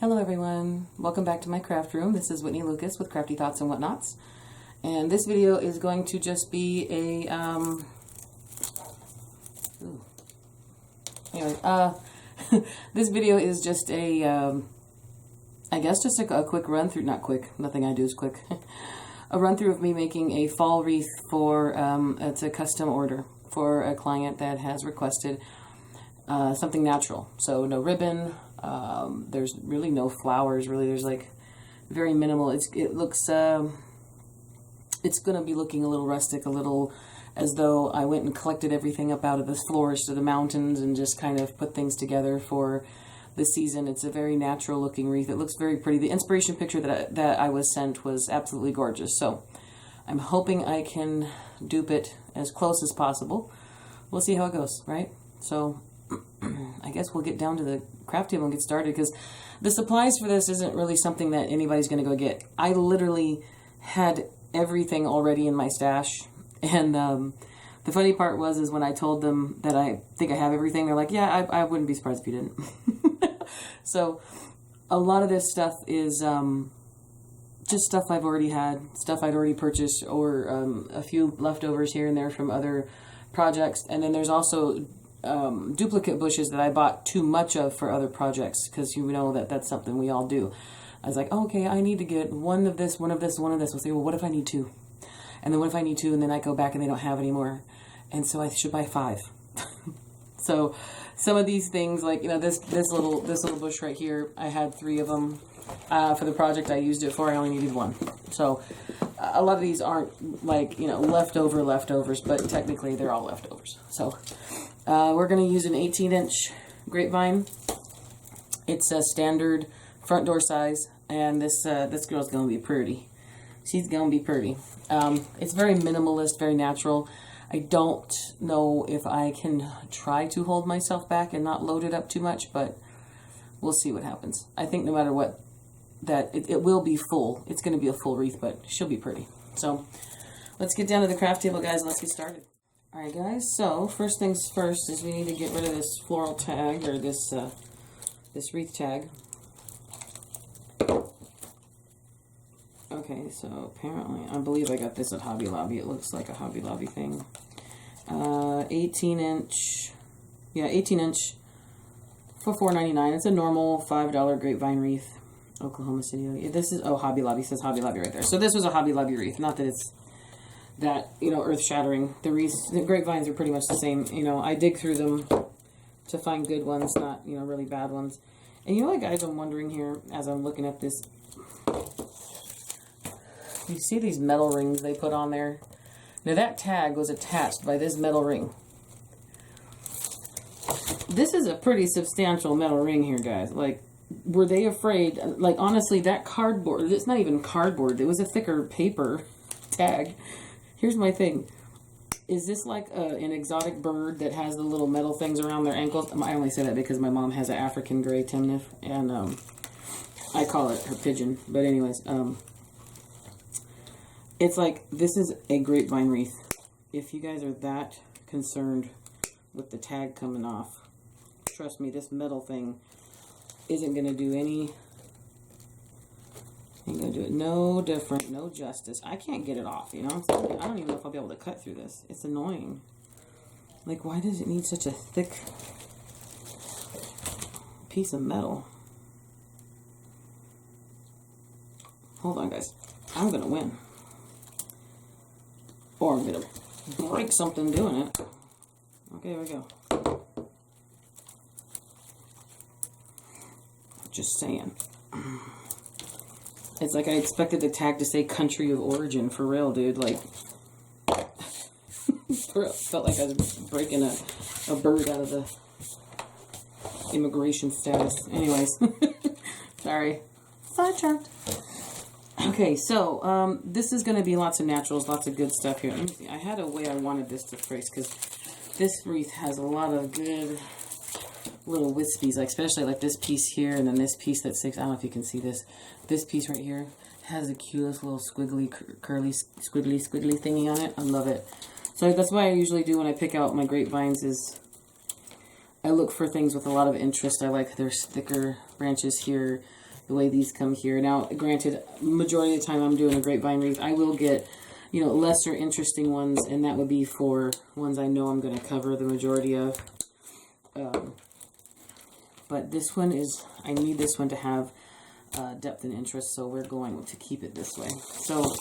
Hello everyone, welcome back to my craft room. This is Whitney Lucas with Crafty Thoughts and Whatnots. And this video is going to just be a, this video is just a, I guess just a quick run through, not quick, nothing I do is quick, a run through of me making a fall wreath for, it's a custom order for a client that has requested something natural. So no ribbon, there's really no flowers, really. There's like very minimal. It looks, it's going to be looking a little rustic, a little as though I went and collected everything up out of the forest or the mountains and just kind of put things together for the season. It's a very natural looking wreath. It looks very pretty. The inspiration picture that I was sent was absolutely gorgeous. So I'm hoping I can dupe it as close as possible. We'll see how it goes, right? So I guess we'll get down to the craft table and get started, because the supplies for this isn't really something that anybody's going to go get. I literally had everything already in my stash, and the funny part is when I told them that I think I have everything, they're like, yeah, I wouldn't be surprised if you didn't. So a lot of this stuff is just stuff I've already had, stuff I'd already purchased, or a few leftovers here and there from other projects. And then there's also duplicate bushes that I bought too much of for other projects, because you know that's something we all do. I was like, oh, okay, I need to get one of this, one of this, one of this. We'll say, well, what if I need two? And then what if I need two? And then I go back and they don't have any more. And so I should buy 5. So some of these things, like, you know, this little bush right here, I had 3 of them for the project I used it for. I only needed 1. So a lot of these aren't like, you know, leftovers, but technically they're all leftovers. So we're going to use an 18-inch grapevine. It's a standard front door size, and this girl's going to be pretty. She's going to be pretty. It's very minimalist, very natural. I don't know if I can try to hold myself back and not load it up too much, but we'll see what happens. I think no matter what, that it will be full. It's going to be a full wreath, but she'll be pretty. So let's get down to the craft table, guys, and let's get started. Alright guys, so first things first is we need to get rid of this floral tag, or this wreath tag. Okay, so apparently, I believe I got this at Hobby Lobby. It looks like a Hobby Lobby thing. 18-inch, yeah, 18-inch for $4.99. It's a normal $5 grapevine wreath, Oklahoma City. Yeah, this is, oh, Hobby Lobby, it says Hobby Lobby right there. So this was a Hobby Lobby wreath, not that it's that, you know, earth-shattering. The grapevines are pretty much the same. You know, I dig through them to find good ones, not, you know, really bad ones. And you know what, guys, I'm wondering here as I'm looking at this. You see these metal rings they put on there? Now that tag was attached by this metal ring. This is a pretty substantial metal ring here, guys. Like, were they afraid? Like, honestly, that cardboard, it's not even cardboard. It was a thicker paper tag. Here's my thing. Is this like an exotic bird that has the little metal things around their ankles? I only say that because my mom has an African gray timnif, and I call it her pigeon. But anyways, it's like, this is a grapevine wreath. If you guys are that concerned with the tag coming off, trust me, this metal thing isn't going to do any... I'm going to do it no different, no justice. I can't get it off, you know? I don't even know if I'll be able to cut through this. It's annoying. Like, why does it need such a thick piece of metal? Hold on, guys. I'm going to win. Or I'm going to break something doing it. Okay, here we go. Just saying. It's like I expected the tag to say country of origin, for real, dude. Like, felt like I was breaking a bird out of the immigration status. Anyways, sorry. Sidetracked. Okay, so this is going to be lots of naturals, lots of good stuff here. Let me see. I had a way I wanted this to phrase, because this wreath has a lot of good little wispies, like especially like this piece here, and then this piece that sticks. I don't know if you can see this. This piece right here has the cutest little squiggly, curly, squiggly thingy on it. I love it. So that's what I usually do when I pick out my grapevines, is I look for things with a lot of interest. I like there's thicker branches here. the way these come here. Now, granted, majority of the time I'm doing a grapevine wreath, I will get, you know, lesser interesting ones, and that would be for ones I know I'm going to cover the majority of. But this one is, I need this one to have depth and interest, so we're going to keep it this way. So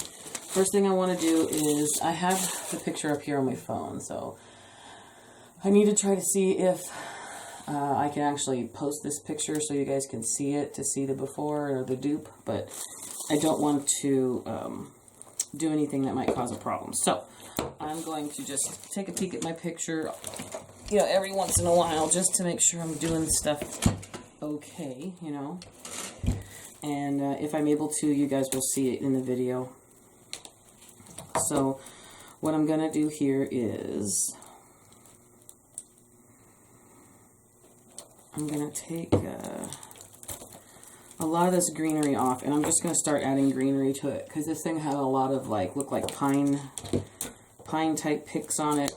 first thing I want to do is, I have the picture up here on my phone, so I need to try to see if I can actually post this picture so you guys can see it, to see the before or the dupe, but I don't want to do anything that might cause a problem. So I'm going to just take a peek at my picture, you know, every once in a while, just to make sure I'm doing stuff okay, you know. And if I'm able to, you guys will see it in the video. So what I'm going to do here is, I'm going to take a lot of this greenery off, and I'm just going to start adding greenery to it, because this thing had a lot of, like, look like pine type picks on it.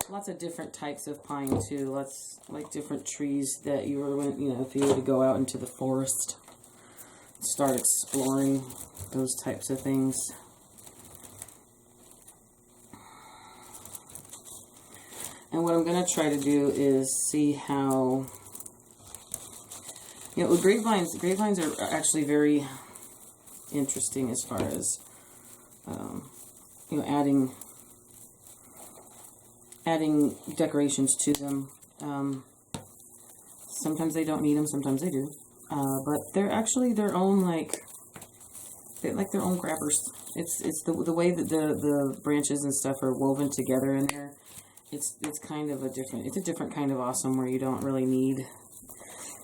Lots of different types of pine too. Lots, like, different trees that you were, you know, if you were to go out into the forest, start exploring those types of things. And what I'm going to try to do is see how, you know, with grapevines are actually very interesting as far as, you know, adding decorations to them. Sometimes they don't need them, sometimes they do. But they're actually their own, they're like their own grabbers. It's the way that the branches and stuff are woven together in there. It's kind of a different kind of awesome, where you don't really need,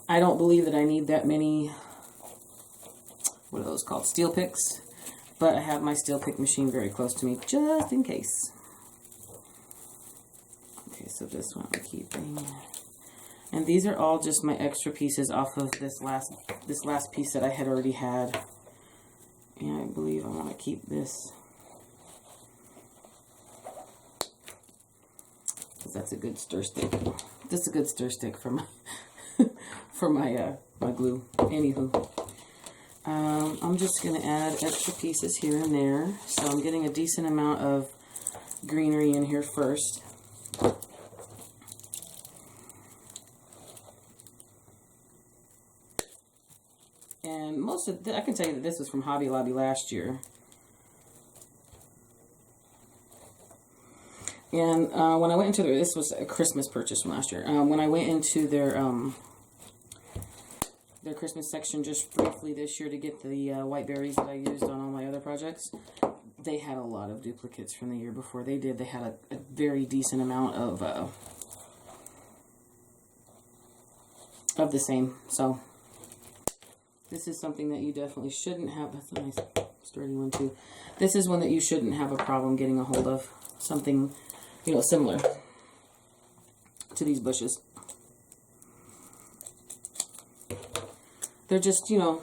I don't believe that I need that many, what are those called, steel picks, but I have my steel pick machine very close to me, just in case. Okay, so this one I'm keeping, and these are all just my extra pieces off of this last piece that I had already had, and I believe I want to keep this, because that's a good stir stick. This is a good stir stick for my for my glue. Anywho, I'm just going to add extra pieces here and there. So I'm getting a decent amount of greenery in here first. And most of I can tell you that this was from Hobby Lobby last year. And when I went into this was a Christmas purchase from last year. When I went into their Christmas section just briefly this year to get the white berries that I used on all my other projects, they had a lot of duplicates from the year before. They had a very decent amount of the same. So this is something that you definitely shouldn't have. That's a nice sturdy one too. This is one that you shouldn't have a problem getting a hold of. Something, you know, similar to these bushes. They're just, you know,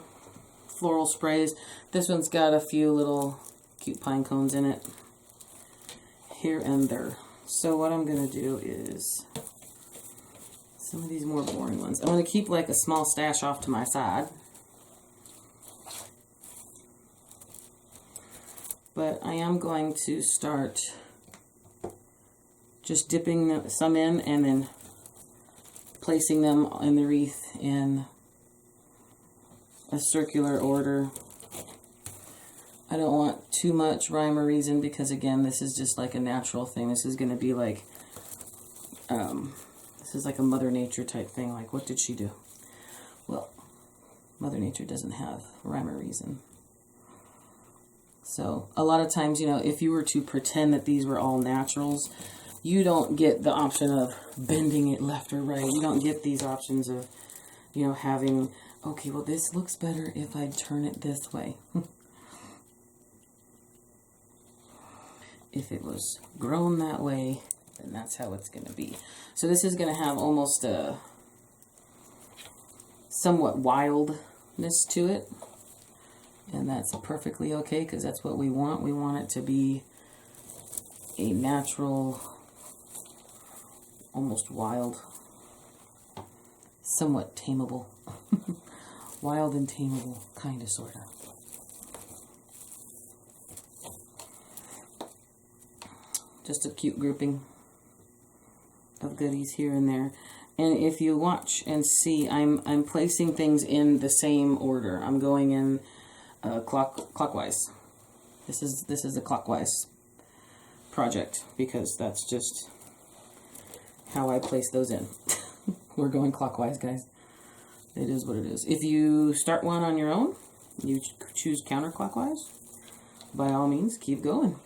floral sprays. This one's got a few little cute pine cones in it, here and there. So what I'm going to do is, some of these more boring ones, I'm going to keep like a small stash off to my side. But I am going to start just dipping some in and then placing them in the wreath in a circular order. I don't want too much rhyme or reason, because again, this is just like a natural thing. This is going to be like, this is like a Mother Nature type thing. Like, what did she do? Well, Mother Nature doesn't have rhyme or reason. So a lot of times, you know, if you were to pretend that these were all naturals, you don't get the option of bending it left or right. You don't get these options of, you know, having, okay, well, this looks better if I turn it this way. If it was grown that way, then that's how it's going to be. So this is going to have almost a somewhat wildness to it. And that's perfectly okay, because that's what we want. We want it to be a natural, almost wild somewhat tameable. Wild and tameable, kind of, sort of. Just a cute grouping of goodies here and there. And if you watch and see, I'm placing things in the same order. I'm going in clockwise. This is a clockwise project because that's just how I place those in. We're going clockwise, guys. It is what it is. If you start one on your own, you choose counterclockwise, by all means, keep going.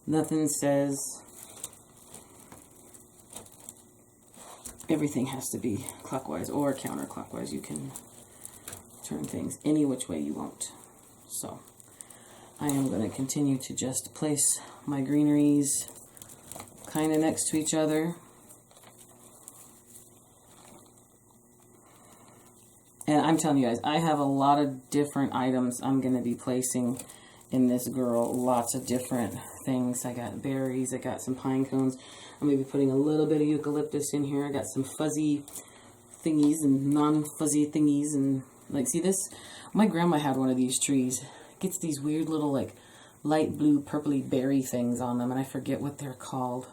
Nothing says everything has to be clockwise or counterclockwise. You can turn things any which way you want. So I am going to continue to just place my greeneries kind of next to each other. And I'm telling you guys, I have a lot of different items I'm going to be placing in this girl. Lots of different things. I got berries. I got some pine cones. I'm going to be putting a little bit of eucalyptus in here. I got some fuzzy thingies and non-fuzzy thingies. And like, see this? My grandma had one of these trees. It gets these weird little like light blue, purpley berry things on them. And I forget what they're called.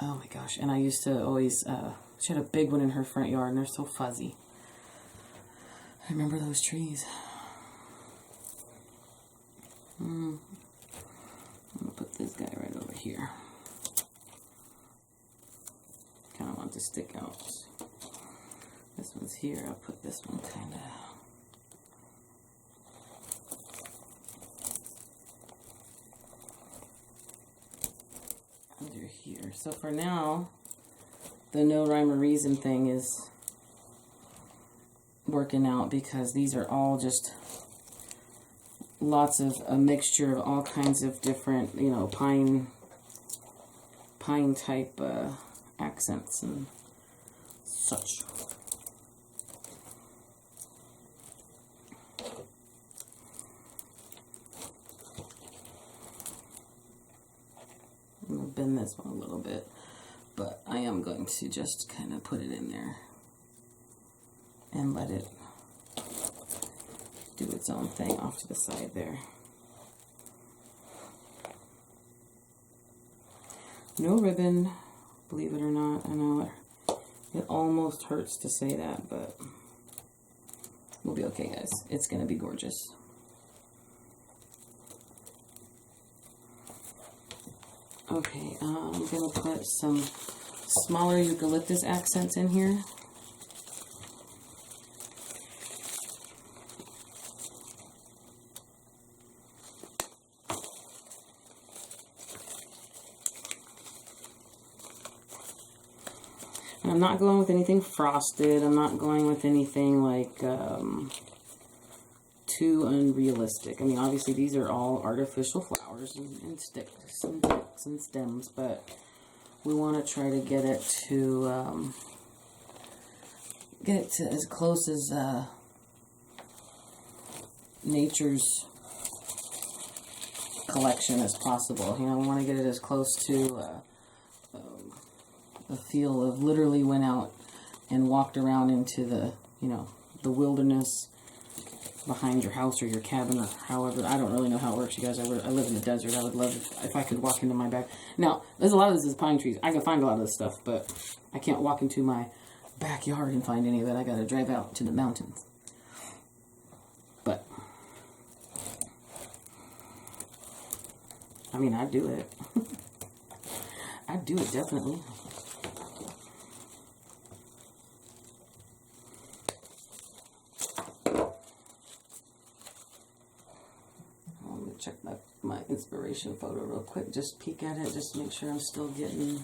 Oh my gosh. And I used to always, she had a big one in her front yard and they're so fuzzy. I remember those trees. I'm going to put this guy right over here. Kind of want to stick out. This one's here. I'll put this one kind of... under here. So for now, the no rhyme or reason thing is working out because these are all just lots of a mixture of all kinds of different, you know, pine type accents and such. I'm going to bend this one a little bit, but I am going to just kind of put it in there and let it do its own thing off to the side there. No ribbon, believe it or not. I know it almost hurts to say that, but we'll be okay, guys. It's going to be gorgeous. Okay, I'm going to put some smaller eucalyptus accents in here. I'm not going with anything frosted. I'm not going with anything like too unrealistic. I mean, obviously these are all artificial flowers and sticks and stems, but we want to try to get it to as close as nature's collection as possible. You know, we want to get it as close to a feel of literally went out and walked around into the, you know, the wilderness behind your house or your cabin or however. I don't really know how it works, you guys. I live in the desert. I would love if I could walk into my back. Now, there's a lot of this is pine trees. I can find a lot of this stuff, but I can't walk into my backyard and find any of it. I got to drive out to the mountains. But, I mean, I'd do it. I'd do it, definitely. Check my inspiration photo real quick. Just peek at it. Just make sure I'm still getting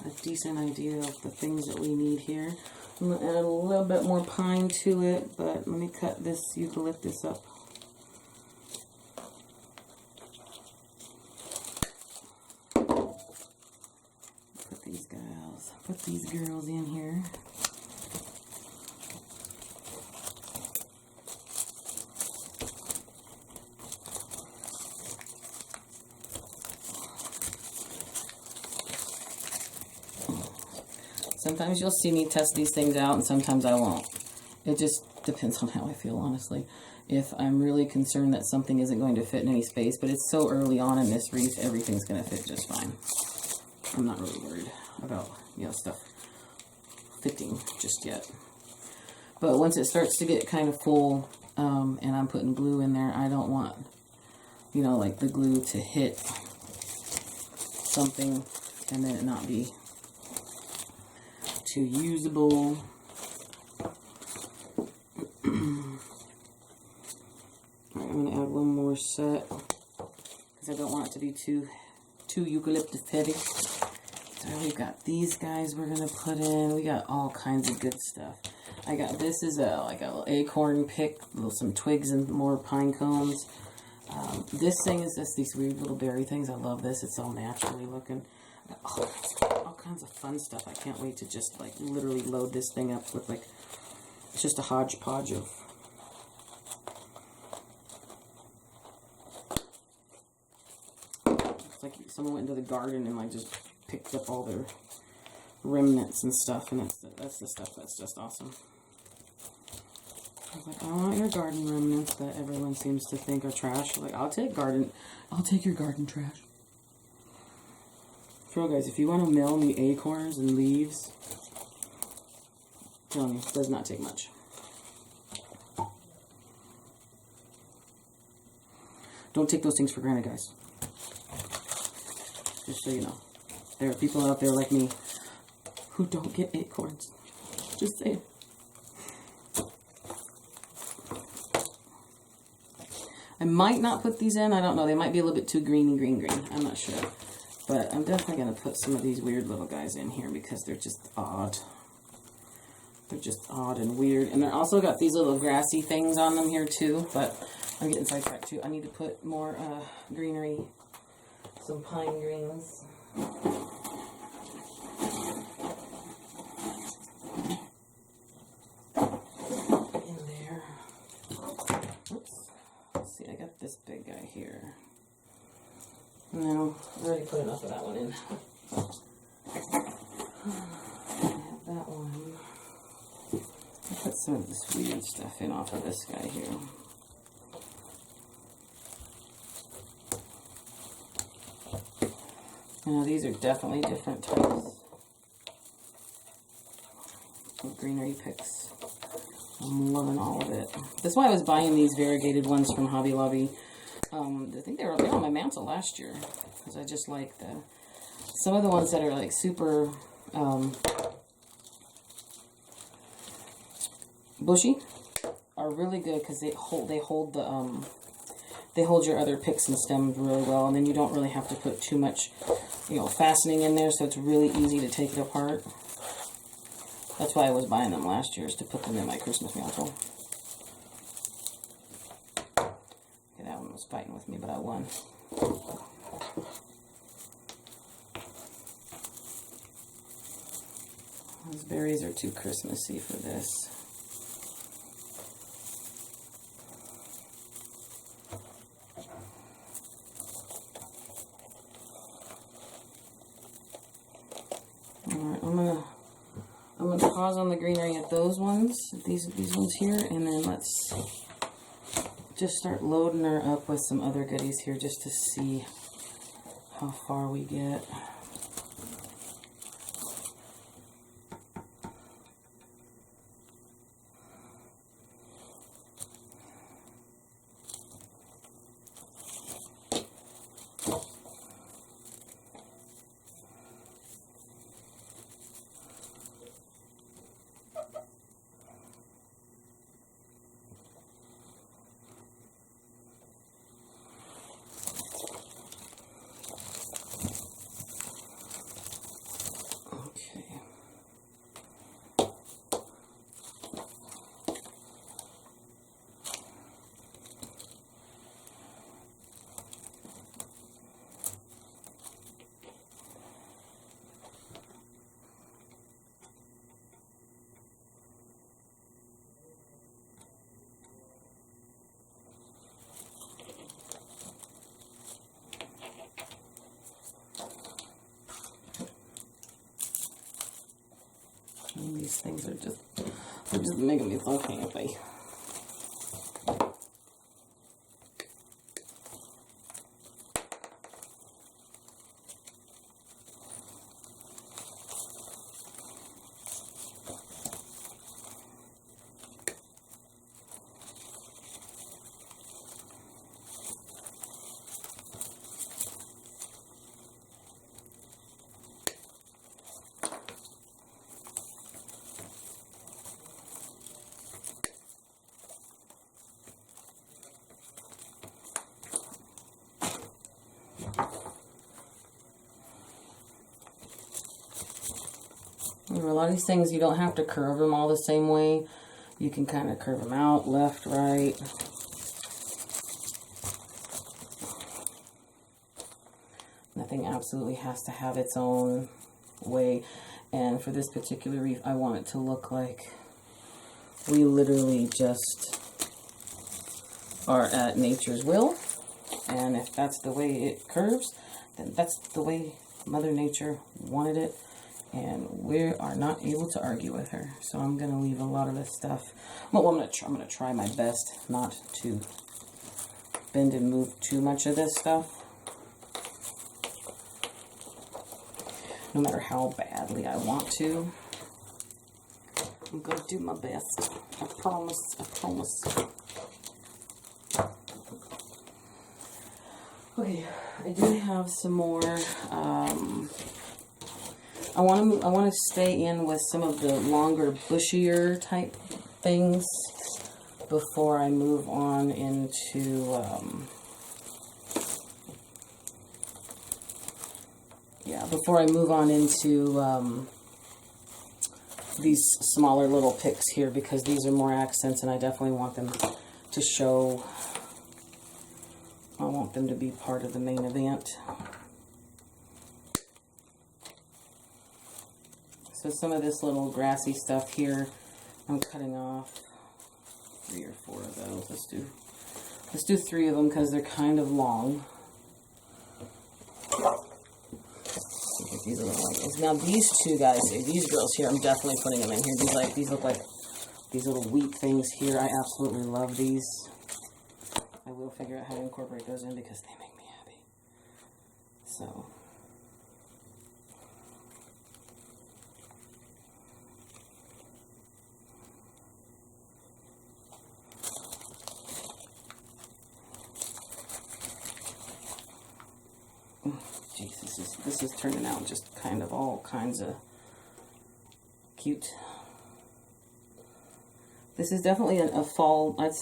a decent idea of the things that we need here. I'm going to add a little bit more pine to it, but let me cut this eucalyptus up. Put these girls in here. sometimes you'll see me test these things out and sometimes I won't. It just depends on how I feel, honestly. If I'm really concerned that something isn't going to fit in any space, but it's so early on in this wreath, everything's going to fit just fine. I'm not really worried about, you know, stuff fitting just yet. But once it starts to get kind of full, and I'm putting glue in there, I don't want, you know, like the glue to hit something and then it not be too usable. Alright, I'm going to add one more set because I don't want it to be too eucalyptus heavy. So we've got these guys we're going to put in. We got all kinds of good stuff. I got, this is like a little acorn pick, some twigs and more pine cones. This thing is just these weird little berry things. I love this. It's all naturally looking. I got all kinds of fun stuff. I can't wait to just like literally load this thing up with like, it's just a hodgepodge of it's like someone went into the garden and like just picked up all their remnants and stuff, and that's the stuff that's just awesome. I was like, I want your garden remnants that everyone seems to think are trash. Like, I'll take your garden trash. For real, guys, if you want to mill me acorns and leaves, tell me, it does not take much. Don't take those things for granted, guys. Just so you know. There are people out there like me who don't get acorns. Just saying. I might not put these in. I don't know. They might be a little bit too green. I'm not sure. But I'm definitely going to put some of these weird little guys in here because they're just odd. They're just odd and weird. And they're also got these little grassy things on them here too. But I'm getting sidetracked too. I need to put more greenery. Some pine greens. No, I already put enough of that one in. I have that one. I'll put some of this weird stuff in off of this guy here. Now these are definitely different types of greenery picks. I'm loving all of it. That's why I was buying these variegated ones from Hobby Lobby. I think they were on my mantle last year because I just like some of the ones that are like super bushy are really good because they hold your other picks and stems really well, and then you don't really have to put too much, you know, fastening in there, so it's really easy to take it apart. That's why I was buying them last year, is to put them in my Christmas mantle. That one was fighting with me, but I won. Those berries are too Christmassy for this. Alright, I'm gonna pause on the greenery at those ones, these ones here, and then let's just start loading her up with some other goodies here just to see how far we get. Things are just, they're just making me so happy. A lot of these things, you don't have to curve them all the same way. You can kind of curve them out, left, right. Nothing absolutely has to have its own way. And for this particular wreath, I want it to look like we literally just are at nature's will. And if that's the way it curves, then that's the way Mother Nature wanted it. And we are not able to argue with her. So I'm going to leave a lot of this stuff. Well, I'm going to try my best not to bend and move too much of this stuff. No matter how badly I want to. I'm going to do my best. I promise. I promise. Okay, I do have some more. I want to stay in with some of the longer, bushier type things before I move on into, before I move on into these smaller little picks here, because these are more accents and I definitely want them to show. I want them to be part of the main event. So some of this little grassy stuff here, I'm cutting off 3 or 4 of those. Let's do 3 of them because they're kind of long. These are like, now these 2 guys, these girls here, I'm definitely putting them in here. These look like these little wheat things here. I absolutely love these. I will figure out how to incorporate those in because they make me happy. So. Jeez, this is turning out just kind of all kinds of cute. This is definitely a fall. Let's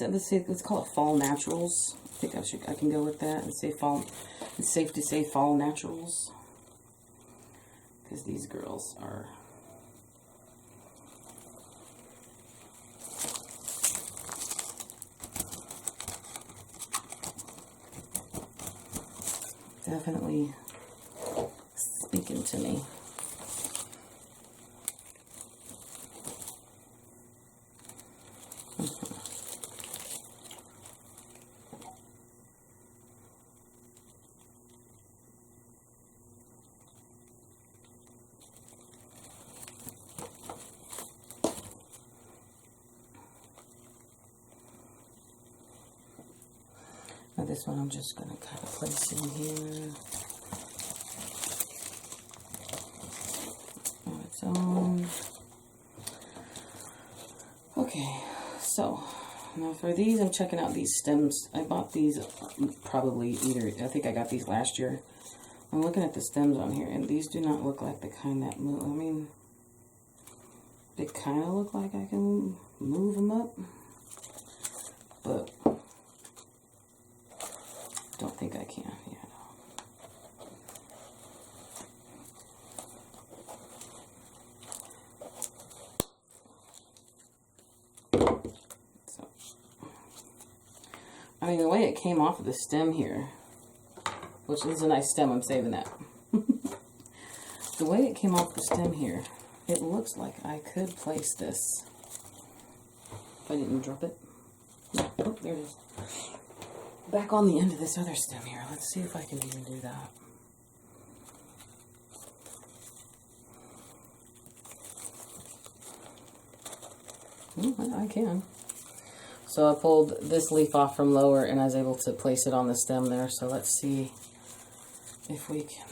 call it fall naturals. I think I can go with that and say fall. It's safe to say fall naturals because these girls are. Definitely speaking to me. Now this one I'm just going to kind of place in here on its own. Okay, so now for these, I'm checking out these stems. I bought these probably I think I got these last year. I'm looking at the stems on here, and these do not look like the kind that move. I mean, they kind of look like I can move them up, but don't think I can. Yeah. So, I mean, the way it came off of the stem here, which is a nice stem, I'm saving that. The way it came off the stem here, it looks like I could place this. If I didn't drop it. Oh, there it is. Back on the end of this other stem here. Let's see if I can even do that. I can. So I pulled this leaf off from lower and I was able to place it on the stem there. So let's see if we can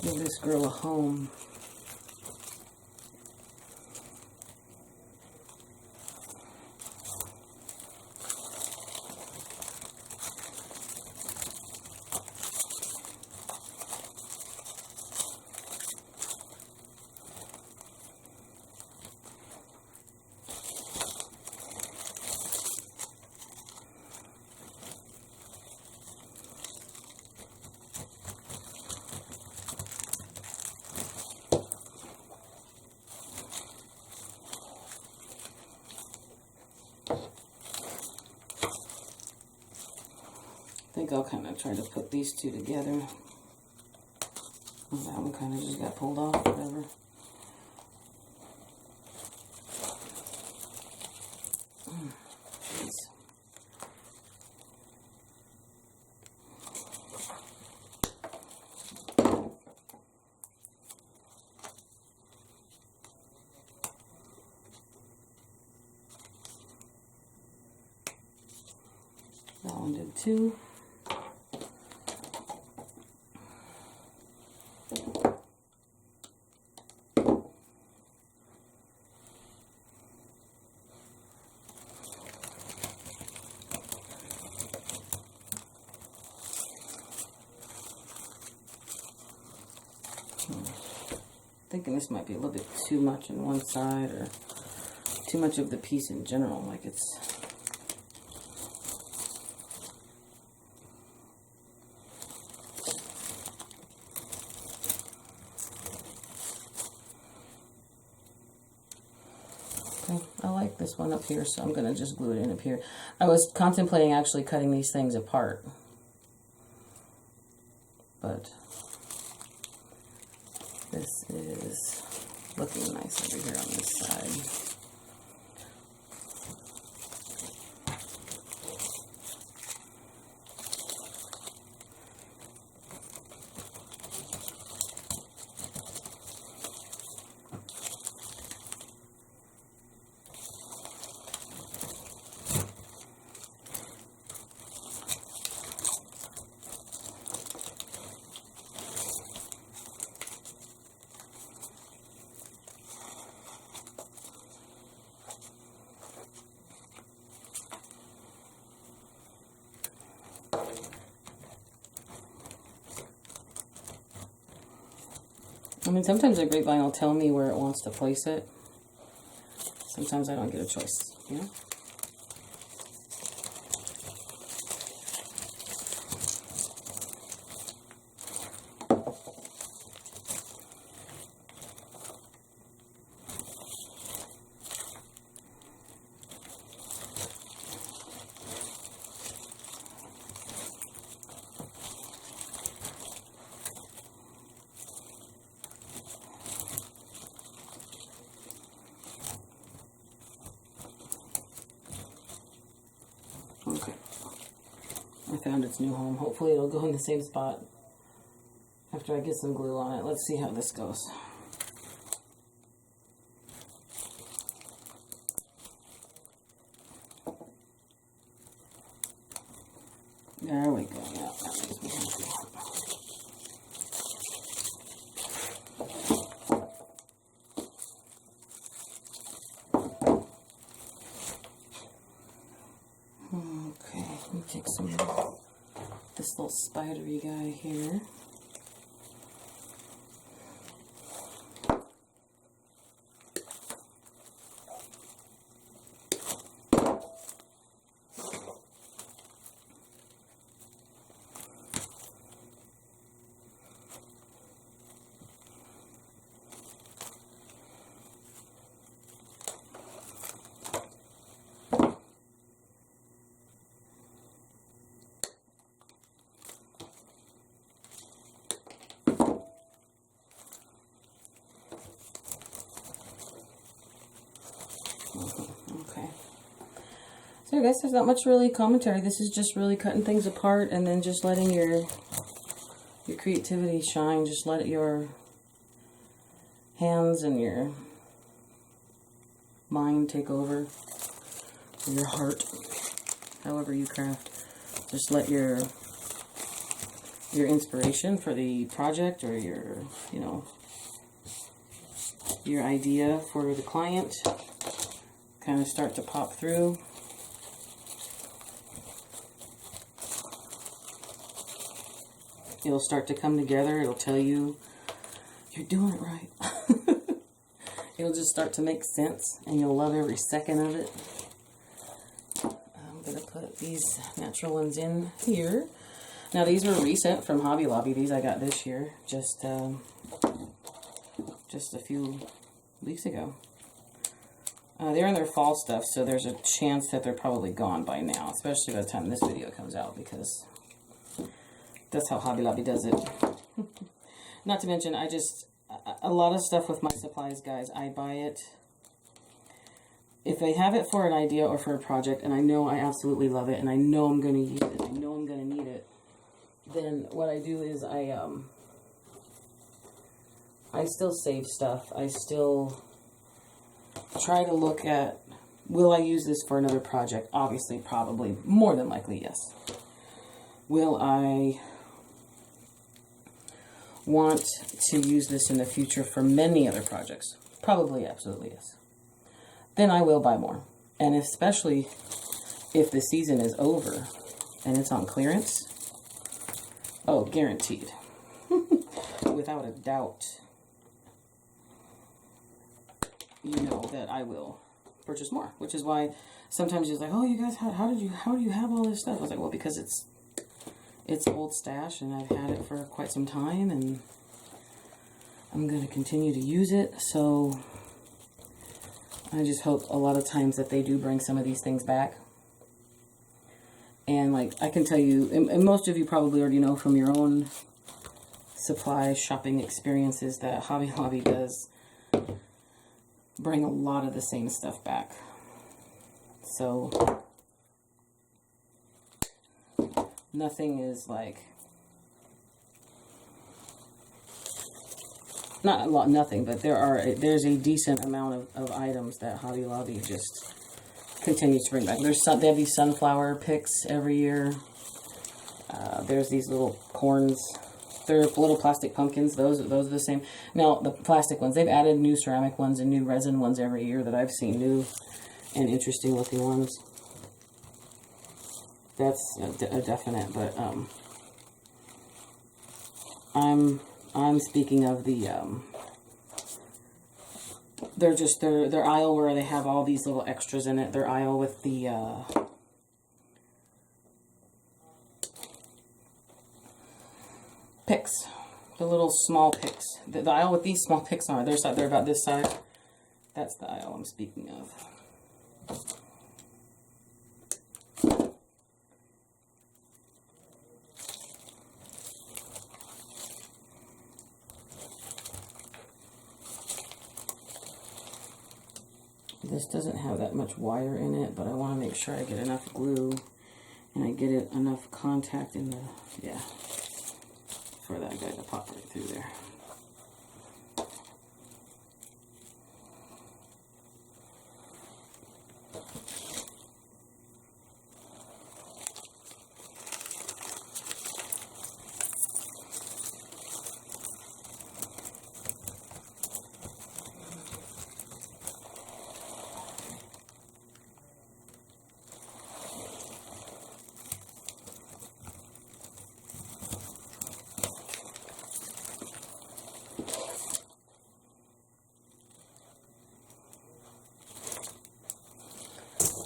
give this girl a home. I think I'll kind of try to put these two together. That one kind of just got pulled off, whatever. Jeez. That one did too. Thinking this might be a little bit too much on one side, or too much of the piece in general, like it's okay. I like this one up here, so I'm gonna just glue it in up here. I was contemplating actually cutting these things apart, but this is looking nice over here on this side. I mean, sometimes the grapevine will tell me where it wants to place it. Sometimes I don't get a choice, you know? Okay, I found its new home. Hopefully it'll go in the same spot after I get some glue on it. Let's see how this goes. There we go. Yeah, that makes me happy. Okay, let me take some of this little spidery guy here. Okay. So I guess there's not much really commentary. This is just really cutting things apart and then just letting your creativity shine. Just let your hands and your mind take over, or your heart, however you craft. Just let your inspiration for the project, or your, you know, your idea for the client kind of start to pop through. It'll start to come together. It'll tell you you're doing it right. It'll just start to make sense, and you'll love every second of it. I'm going to put these natural ones in here. Now, these were recent from Hobby Lobby. These I got this year, just a few weeks ago. They're in their fall stuff, so there's a chance that they're probably gone by now, especially by the time this video comes out, because that's how Hobby Lobby does it. Not to mention, a lot of stuff with my supplies, guys, I buy it. If they have it for an idea or for a project, and I know I absolutely love it, and I know I'm going to use it, I know I'm going to need it, then what I do is I still save stuff. I still try to look at, will I use this for another project? Obviously, probably, more than likely, yes. Will I want to use this in the future for many other projects? Probably, absolutely, yes. Then I will buy more. And especially if the season is over and it's on clearance, oh, guaranteed. Without a doubt, you know that I will purchase more, which is why sometimes you're like, oh, you guys, how do you have all this stuff? I was like, well, because it's old stash, and I've had it for quite some time, and I'm going to continue to use it. So I just hope a lot of times that they do bring some of these things back. And like I can tell you, and most of you probably already know from your own supply shopping experiences, that Hobby Lobby does bring a lot of the same stuff back. So nothing is like, not a lot, nothing, but there's a decent amount of items that Hobby Lobby just continues to bring back. They have these sunflower picks every year. There's these little corns. They're little plastic pumpkins. Those are the same. Now, the plastic ones, they've added new ceramic ones and new resin ones every year that I've seen, new and interesting looking ones. That's a definite, but I'm speaking of the their aisle where they have all these little extras in it. Their aisle with the picks, the little small picks. The aisle with these small picks on it. They're about this size. That's the aisle I'm speaking of. This doesn't have that much wire in it, but I want to make sure I get enough glue and I get it enough contact in the, yeah, for that guy to pop right through there.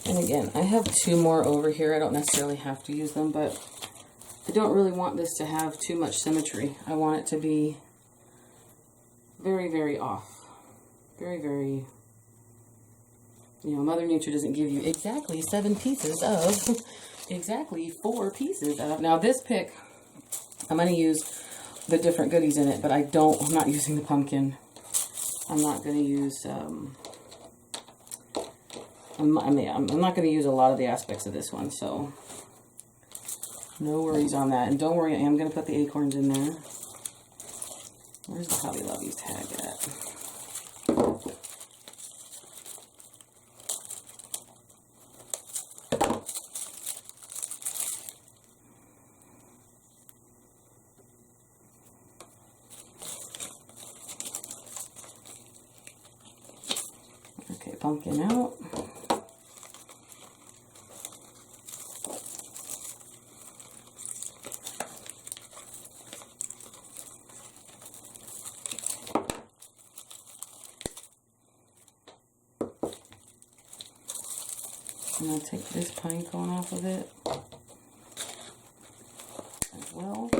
And again, I have two more over here. I don't necessarily have to use them, but I don't really want this to have too much symmetry. I want it to be very, very off. Very, very, you know, Mother Nature doesn't give you exactly 7 pieces of, exactly 4 pieces of. Now this pick, I'm going to use the different goodies in it, but I'm not using the pumpkin. I'm not going to use, I'm not going to use a lot of the aspects of this one, so no worries on that. And don't worry, I am going to put the acorns in there. Where's the Hobby Lobby's tag at? pumpkin out. I'm going to take this pine cone off of it as well.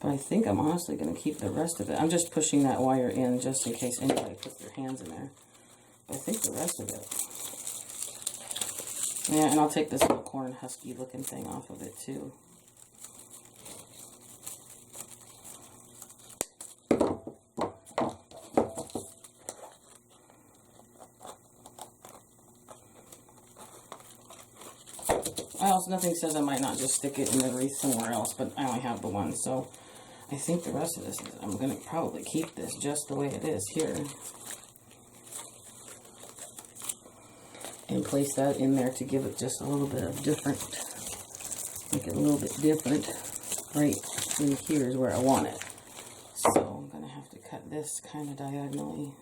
But I think I'm honestly going to keep the rest of it. I'm just pushing that wire in just in case anybody puts their hands in there. But I think the rest of it. Yeah, and I'll take this little corn husky looking thing off of it too. Nothing says I might not just stick it in the wreath somewhere else, but I only have the one, so I think the rest of this is, I'm going to probably keep this just the way it is here. And place that in there to give it just a little bit of different, make it a little bit different. Right in here is where I want it. So I'm going to have to cut this kind of diagonally,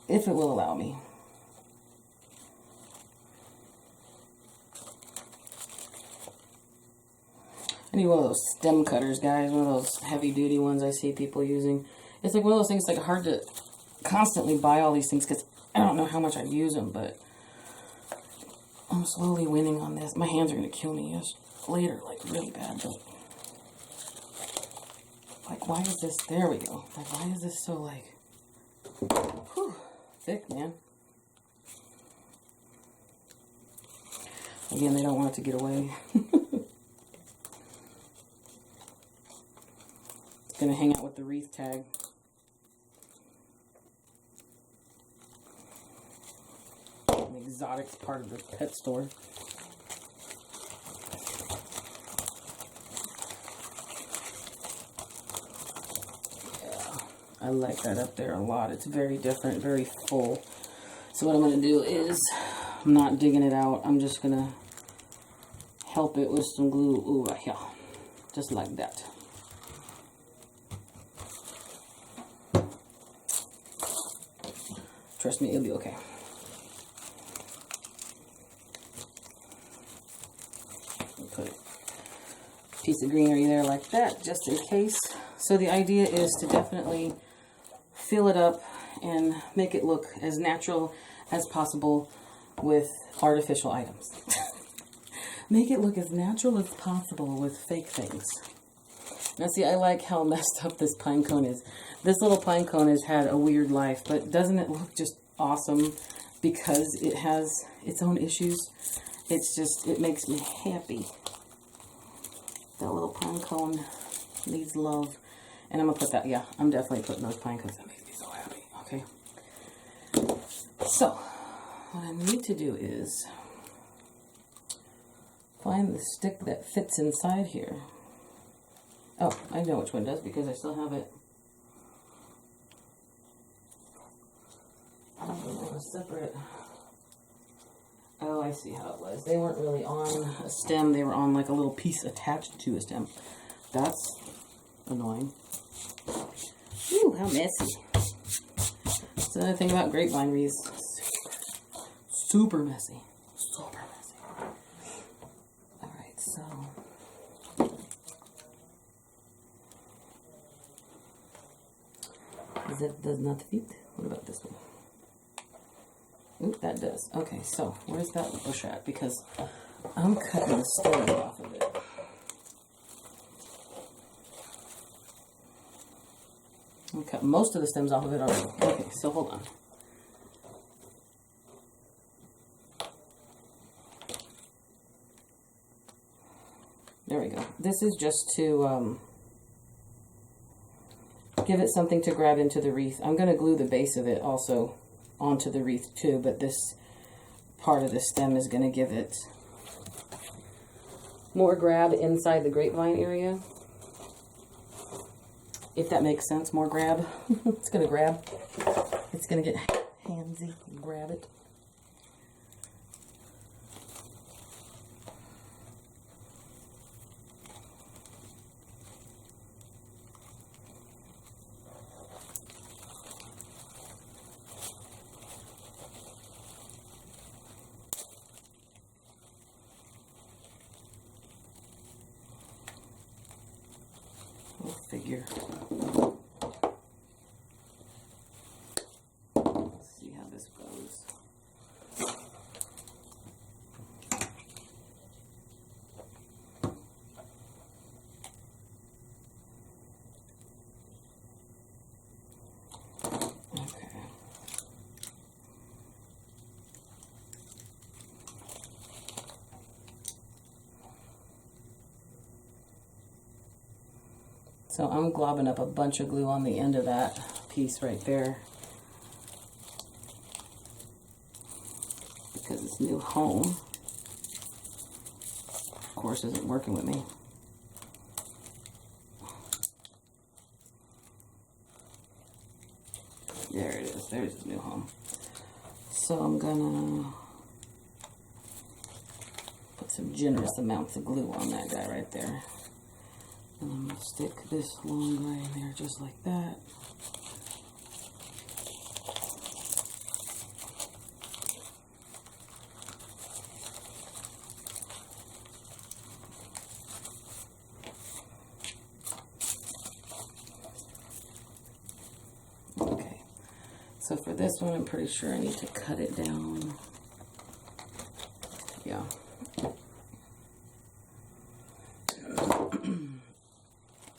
if it will allow me. I need one of those stem cutters, guys. One of those heavy-duty ones I see people using. It's like one of those things, like hard to constantly buy all these things because I don't know how much I use them, but I'm slowly winning on this. My hands are going to kill me later, like really bad, but like, why is this, there we go. Like, why is this so, like, whew, thick, man? Again, they don't want it to get away. Gonna hang out with the wreath tag. An exotics part of the pet store. Yeah, I like that up there a lot. It's very different, very full. So what I'm gonna do is, I'm not digging it out. I'm just gonna help it with some glue. Ooh, yeah, just like that. Trust me, it'll be okay. Put a piece of greenery there like that, just in case. So the idea is to definitely fill it up and make it look as natural as possible with artificial items. Make it look as natural as possible with fake things. Now see, I like how messed up this pine cone is. This little pine cone has had a weird life, but doesn't it look just awesome because it has its own issues? It's just, it makes me happy. That little pine cone needs love. And I'm going to put that, yeah, I'm definitely putting those pine cones. That makes me so happy, okay? So, what I need to do is find the stick that fits inside here. Oh, I know which one does because I still have it. Separate. Oh, I see how it was. They weren't really on a stem. They were on like a little piece attached to a stem. That's annoying. Ooh, how messy. That's another thing about grapevine wreaths. Super messy. Super messy. Alright, so. That does not fit. What about this one? Oop, that does. Okay, so where's that bush at? Because I'm cutting the stem off of it. I cut most of the stems off of it already. Okay, so hold on. There we go. This is just to give it something to grab into the wreath. I'm going to glue the base of it also onto the wreath too, but this part of the stem is going to give it more grab inside the grapevine area. If that makes sense, more grab. It's going to grab. It's going to get handsy and grab it. figure. Let's see how this goes. So I'm globbing up a bunch of glue on the end of that piece right there because its new home, of course, isn't working with me. There it is. There's his new home. So I'm gonna put some generous amounts of glue on that guy right there. And I'm going to stick this long guy in there just like that. Okay, so for this one, I'm pretty sure I need to cut it down. Yeah.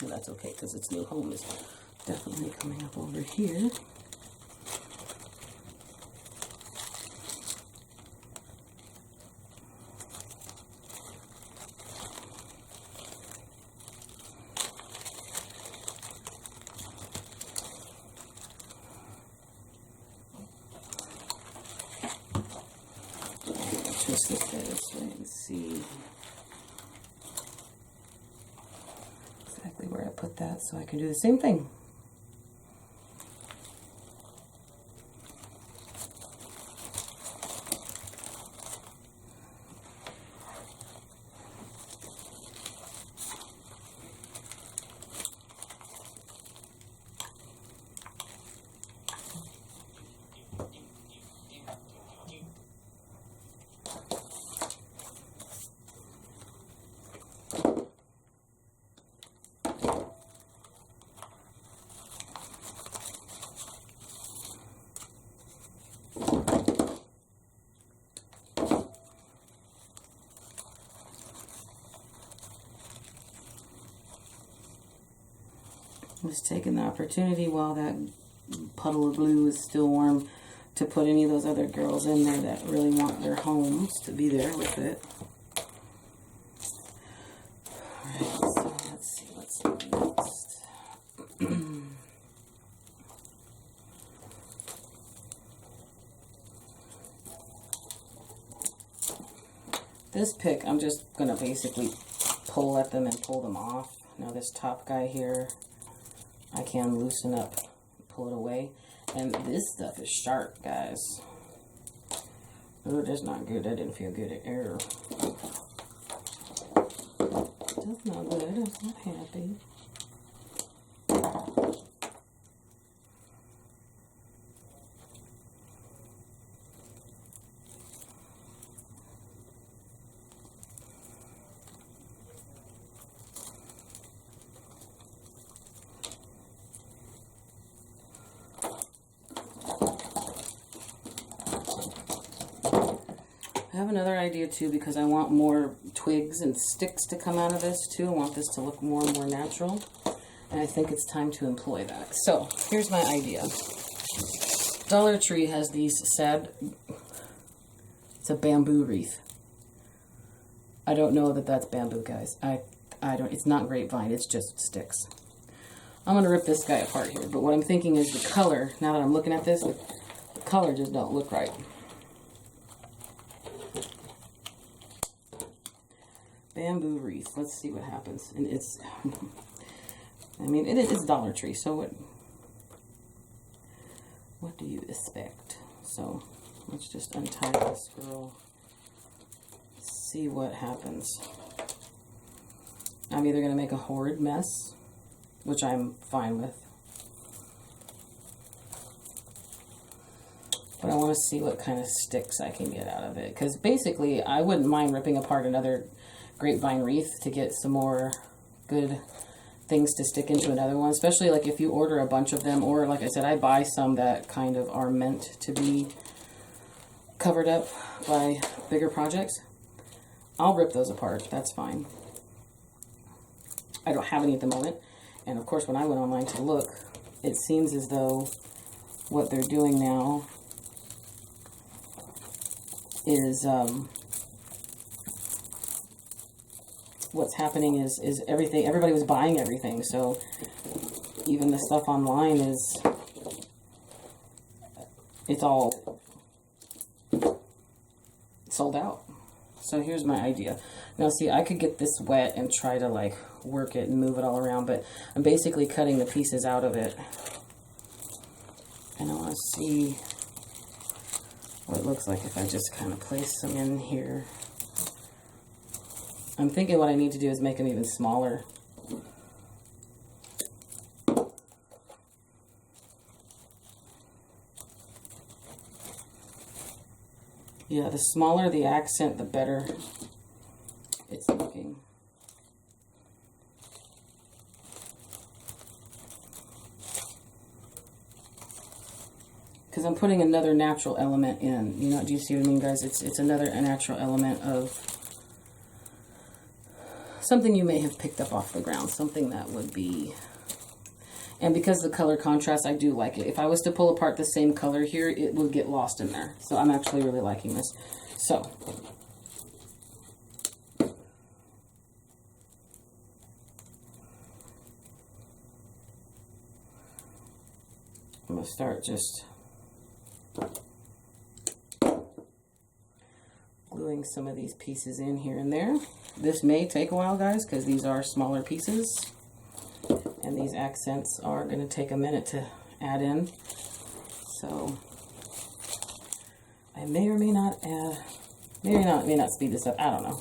That's okay, because its new home is definitely coming up over here. Just look at this way and see exactly where I put that so I can do the same thing. Just taking the opportunity while that puddle of glue is still warm to put any of those other girls in there that really want their homes to be there with it. Alright, so let's see what's next. This pick, I'm just going to basically pull at them and pull them off. Now this top guy here, I can loosen up, pull it away. And this stuff is sharp, guys. Oh, that's not good. That didn't feel good at air. That's not good. I'm not happy. I have another idea too, because I want more twigs and sticks to come out of this too. I want this to look more and more natural, and I think it's time to employ that. So here's my idea. Dollar Tree has these sad, it's a bamboo wreath. I don't know that that's bamboo, guys. I don't, it's not grapevine, it's just sticks. I'm gonna rip this guy apart here, but what I'm thinking is the color, now that I'm looking at this, the color just don't look right. Bamboo wreath. Let's see what happens. And it's, I mean, it's Dollar Tree, so what do you expect? So let's just untie this girl. See what happens. I'm either going to make a horrid mess, which I'm fine with, but I want to see what kind of sticks I can get out of it. Because basically, I wouldn't mind ripping apart another grapevine wreath to get some more good things to stick into another one, especially like if you order a bunch of them, or like I said, I buy some that kind of are meant to be covered up by bigger projects. I'll rip those apart, that's fine. I don't have any at the moment, and of course when I went online to look, it seems as though what they're doing now is what's happening is everybody was buying everything, so even the stuff online it's all sold out. So here's my idea. Now see, I could get this wet and try to like work it and move it all around, but I'm basically cutting the pieces out of it, and I want to see what it looks like if I just kind of place them in here. I'm thinking what I need to do is make them even smaller. Yeah, the smaller the accent, the better it's looking. Because I'm putting another natural element in. You know, do you see what I mean, guys? It's another natural element of something you may have picked up off the ground, something that would be, and because the color contrast, I do like it. If I was to pull apart the same color here, it would get lost in there. So I'm actually really liking this. So I'm going to start just gluing some of these pieces in here and there. This may take a while, guys, because these are smaller pieces, and these accents are going to take a minute to add in. So I may or may not speed this up. I don't know.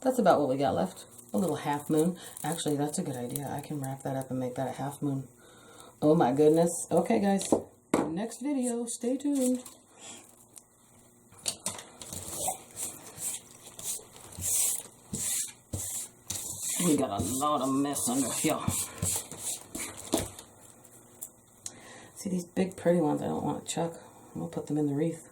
that's about what we got left. A little half moon. Actually, that's a good idea. I can wrap that up and make that a half moon. Oh my goodness. Okay, guys. Next video. Stay tuned. We got a lot of mess under here. See these big pretty ones I don't want to chuck. I'm going to put them in the wreath.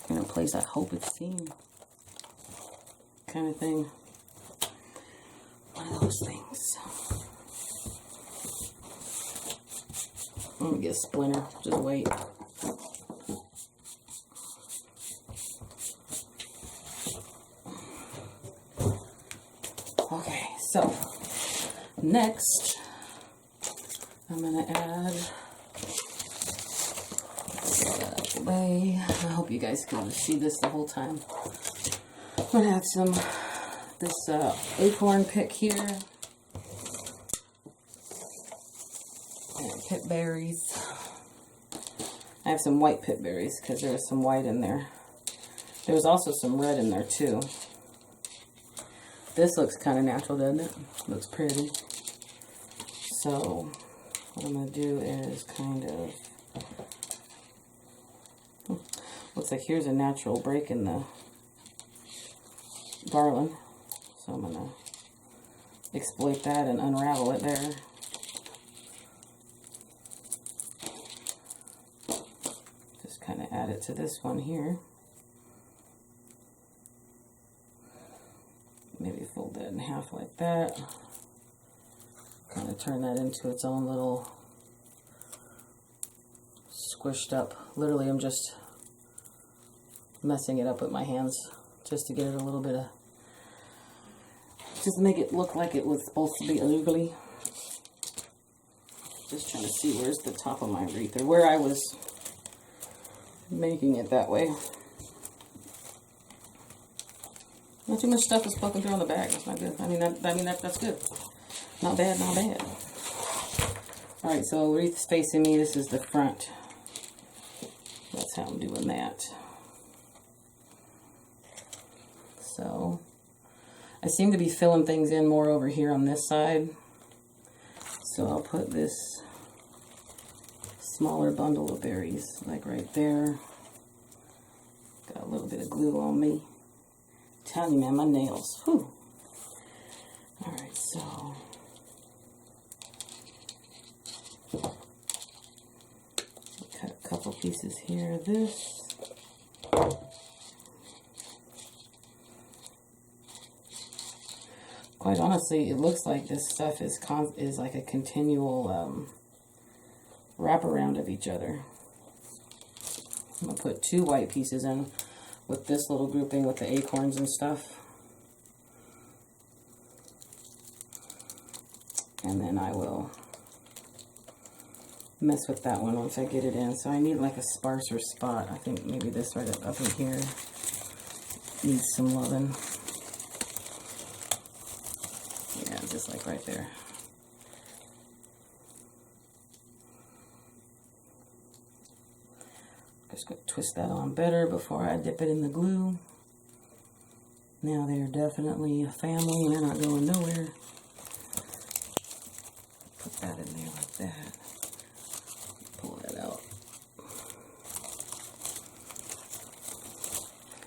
In a place I hope it's seen. Kind of thing. One of those things. Let me get a splinter. Just wait. Okay, so next I'm going to add, get that out of the way. I hope you guys can see this the whole time. I'm going to add some, this acorn pick here. And pit berries. I have some white pit berries because there was some white in there. There was also some red in there too. This looks kind of natural, doesn't it? Looks pretty. So what I'm going to do is kind of, looks like here's a natural break in the garland. So I'm going to exploit that and unravel it there. Just kind of add it to this one here. Maybe fold that in half like that. Kind of turn that into its own little squished up. Literally, I'm just messing it up with my hands just to get it a little bit of, just make it look like it was supposed to be illegally. Just trying to see where's the top of my wreath, or where I was making it that way. Not too much stuff is poking through on the bag. That's not good. That's good. Not bad, not bad. Alright, so wreath's facing me. This is the front. That's how I'm doing that. So, I seem to be filling things in more over here on this side. So I'll put this smaller bundle of berries, like right there. Got a little bit of glue on me. Telling you, man, my nails. Whew. Alright, so cut a couple pieces here of this. Quite honestly, it looks like this stuff is like a continual wraparound of each other. I'm going to put 2 white pieces in with this little grouping with the acorns and stuff. And then I will mess with that one once I get it in. So I need like a sparser spot. I think maybe this right up in here needs some loving. Yeah, just like right there. Just going to twist that on better before I dip it in the glue. Now they're definitely a family and they're not going nowhere. Put that in there like that. Pull that out.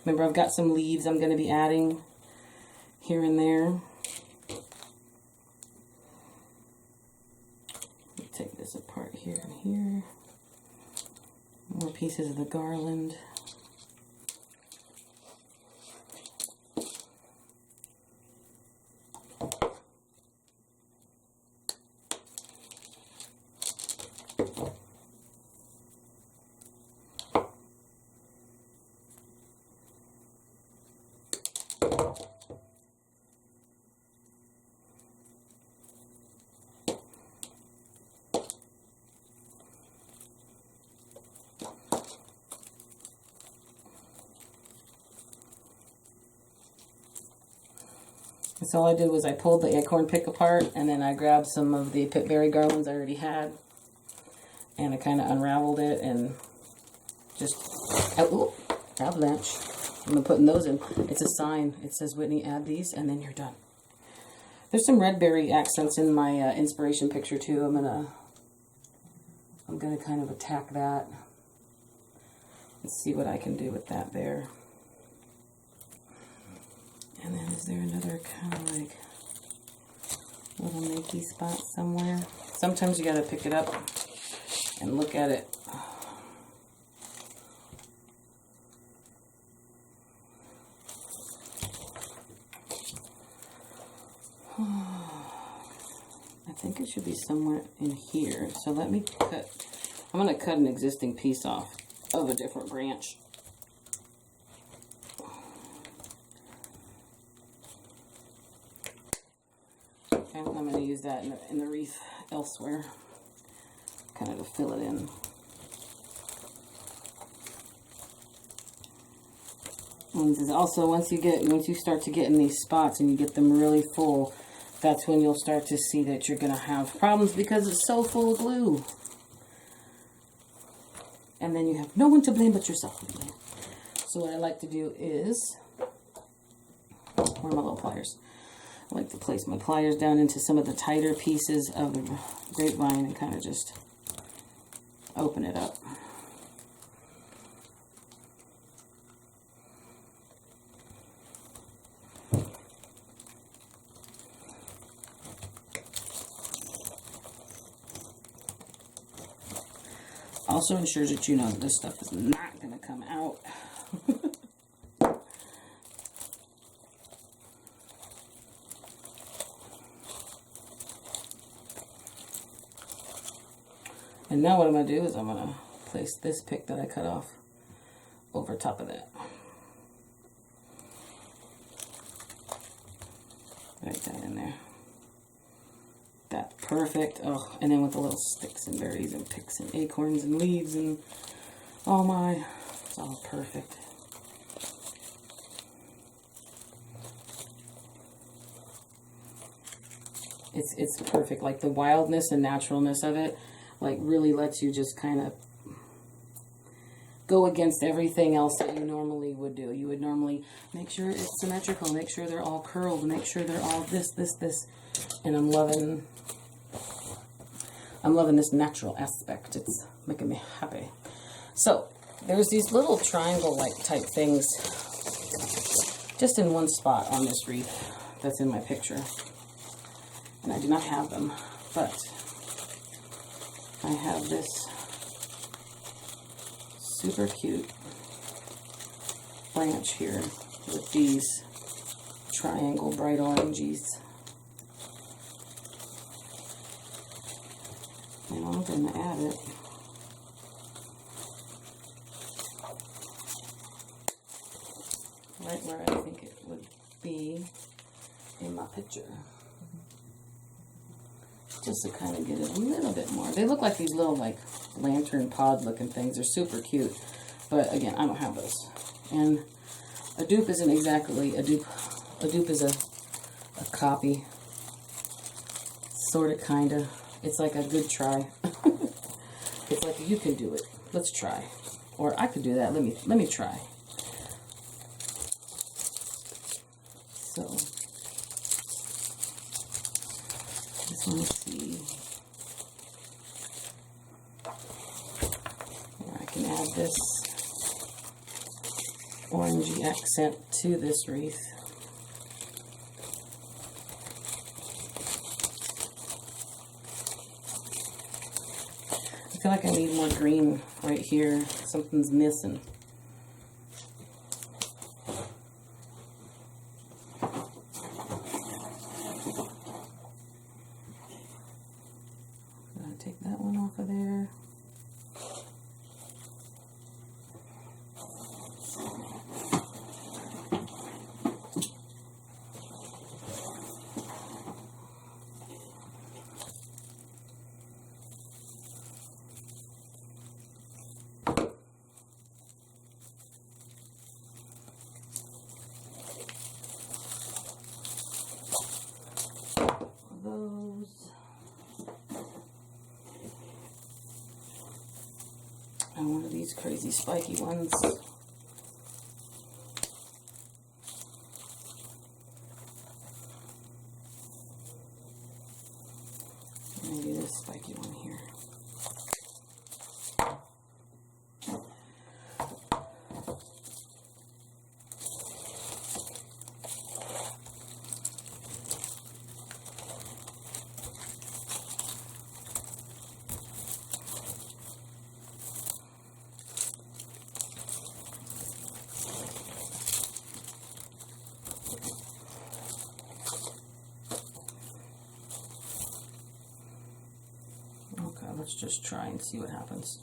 Remember, I've got some leaves I'm going to be adding here and there. Take this apart here and here. More pieces of the garland. So all I did was I pulled the acorn pick apart, and then I grabbed some of the pitberry garlands I already had, and I kind of unraveled it and Just, oh, avalanche. I'm putting those in. It's a sign. It says, Whitney, add these, and then you're done. There's some red berry accents in my inspiration picture too. I'm gonna kind of attack that. Let's see what I can do with that there. And then is there another kind of like little makey spot somewhere? Sometimes you gotta pick it up and look at it. I think it should be somewhere in here. So let me cut. I'm going to cut an existing piece off of a different branch. Okay, I'm going to use that in the wreath elsewhere, kind of to fill it in. And also, once you start to get in these spots and you get them really full, that's when you'll start to see that you're going to have problems because it's so full of glue. And then you have no one to blame but yourself. So what I like to do is, where are my little pliers? I like to place my pliers down into some of the tighter pieces of the grapevine and kind of just open it up. Also ensures that you know that this stuff is not going to come out. And now what I'm going to do is I'm going to place this pick that I cut off over top of that. Right down in there. That's perfect. Oh, and then with the little sticks and berries and picks and acorns and leaves and oh my, it's all perfect. It's perfect. Like the wildness and naturalness of it, like really lets you just kind of go against everything else that you normally would do. You would normally make sure it's symmetrical, make sure they're all curled, make sure they're all this. And I'm loving this natural aspect. It's making me happy. So there's these little triangle-like type things just in one spot on this wreath that's in my picture. And I do not have them, but I have this super cute branch here with these triangle bright oranges. And I'm going to add it right where I think it would be in my picture. Just to kind of get it a little bit more. They look like these little like lantern pod looking things. They're super cute. But again, I don't have those. And a dupe isn't exactly a dupe. A dupe is a copy. Sort of, kind of. It's like a good try. It's like, you can do it. Let's try. Or I could do that. Let me try. So just want to see where I can add this orangey accent to this wreath. I feel like I need more green right here. Something's missing. Take that one off of there. And one of these crazy spiky ones. Maybe this spiky one here. Okay, let's just try and see what happens.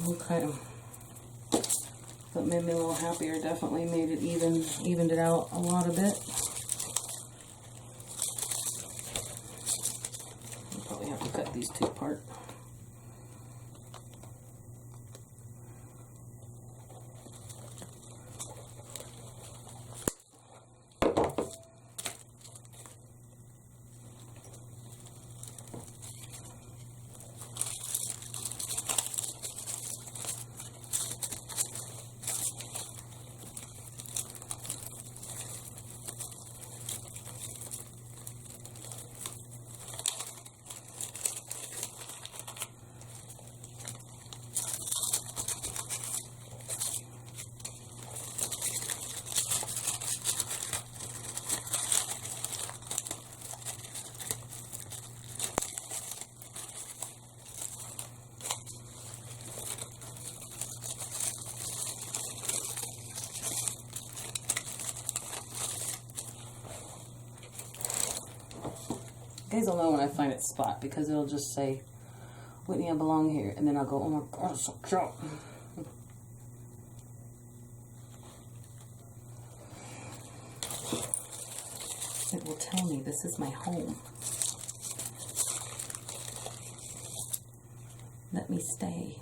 Okay, that made me a little happier. Definitely made it evened it out a lot a bit. I'll probably have to cut these two apart. You guys will know when I find its spot because it'll just say, Whitney, I belong here. And then I'll go, oh my god, it's so cute. It will tell me this is my home. Let me stay.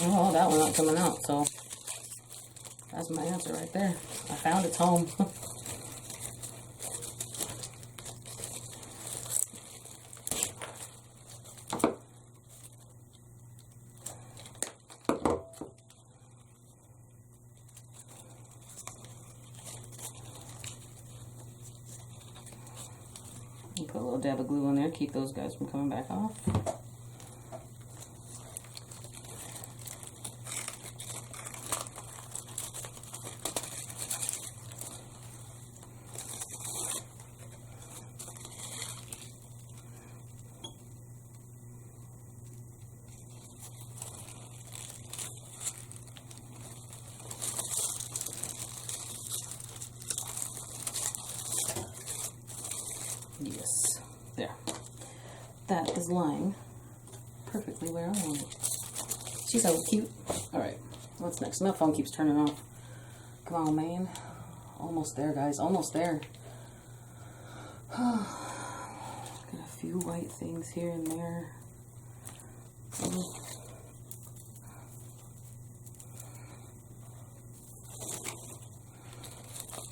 Oh, that one not coming out, so that's my answer right there. I found its home. Put a little dab of glue on there, keep those guys from coming back off. Yes, there. That is lying perfectly where I want it. She's so cute. All right, What's next? My phone keeps turning off. Come on, man. Almost there, guys. Almost there. Got a few white things here and there.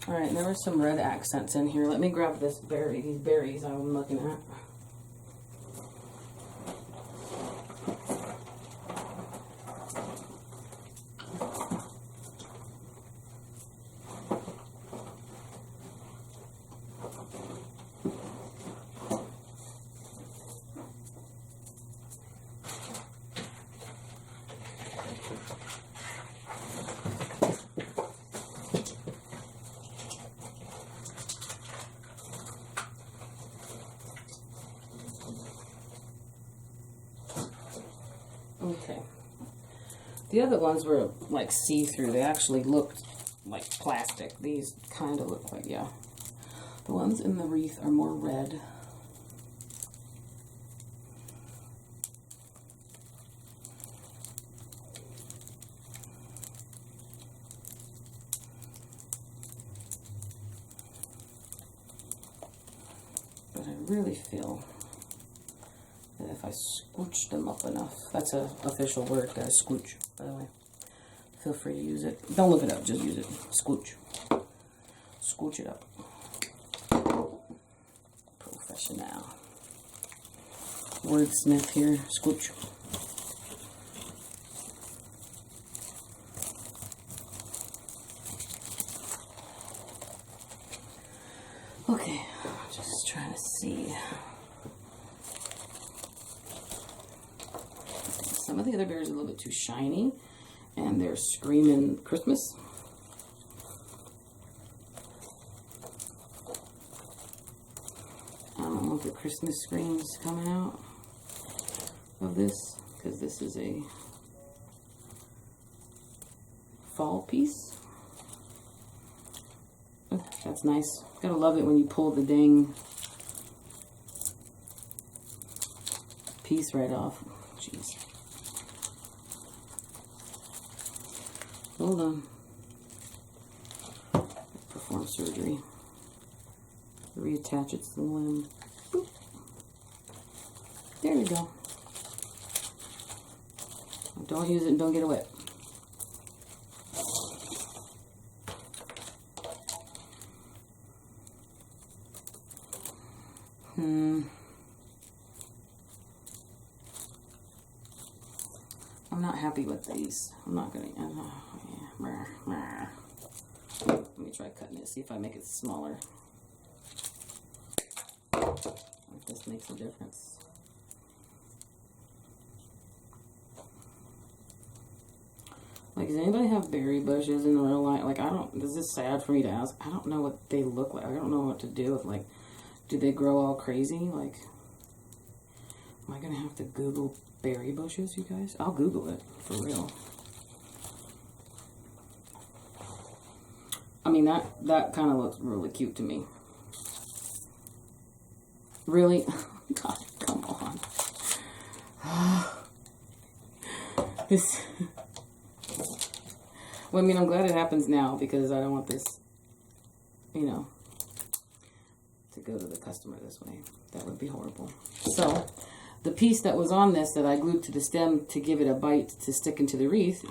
Alright, there were some red accents in here. Let me grab this berry, these berries I'm looking at. Okay. The other ones were like see-through. They actually looked like plastic. These kind of look like, yeah. The ones in the wreath are more red. But I really feel that if I scooch them up enough, that's an official word, guys, scooch, by the way. Feel free to use it. Don't look it up, just use it. Scooch. Scooch it up. Professional. Wordsmith here. Scooch. Okay, just trying to see. Some of the other berries are a little bit too shiny, and they're screaming Christmas. I don't want the Christmas screams coming out of this, because this is a fall piece. Oh, that's nice. Gotta love it when you pull the dang piece right off. Jeez. Hold on. Perform surgery. Reattach it to the limb. Boop. There we go. Don't use it and don't get it wet. I'm not happy with these. I'm not gonna. Let me try cutting it. See if I make it smaller. If this makes a difference. Like, does anybody have berry bushes in real life? Like, I don't. This is sad for me to ask. I don't know what they look like. I don't know what to do with. Like, do they grow all crazy? Like, am I gonna have to Google berry bushes, you guys? I'll Google it, for real. I mean, that kind of looks really cute to me. Really? God, come on. This... Well, I mean, I'm glad it happens now, because I don't want this, you know, to go to the customer this way. That would be horrible. So, the piece that was on this that I glued to the stem to give it a bite to stick into the wreath,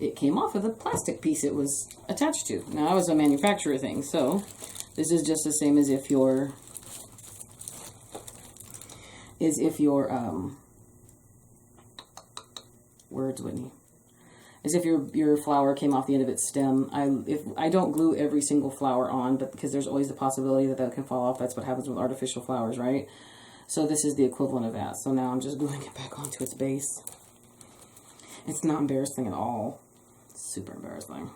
it came off of the plastic piece it was attached to. Now, that was a manufacturer thing, so this is just the same as if your words, Whitney. As if your flower came off the end of its stem. I don't glue every single flower on, but because there's always the possibility that that can fall off. That's what happens with artificial flowers, right? So this is the equivalent of that. So now I'm just gluing it back onto its base. It's not embarrassing at all. It's super embarrassing.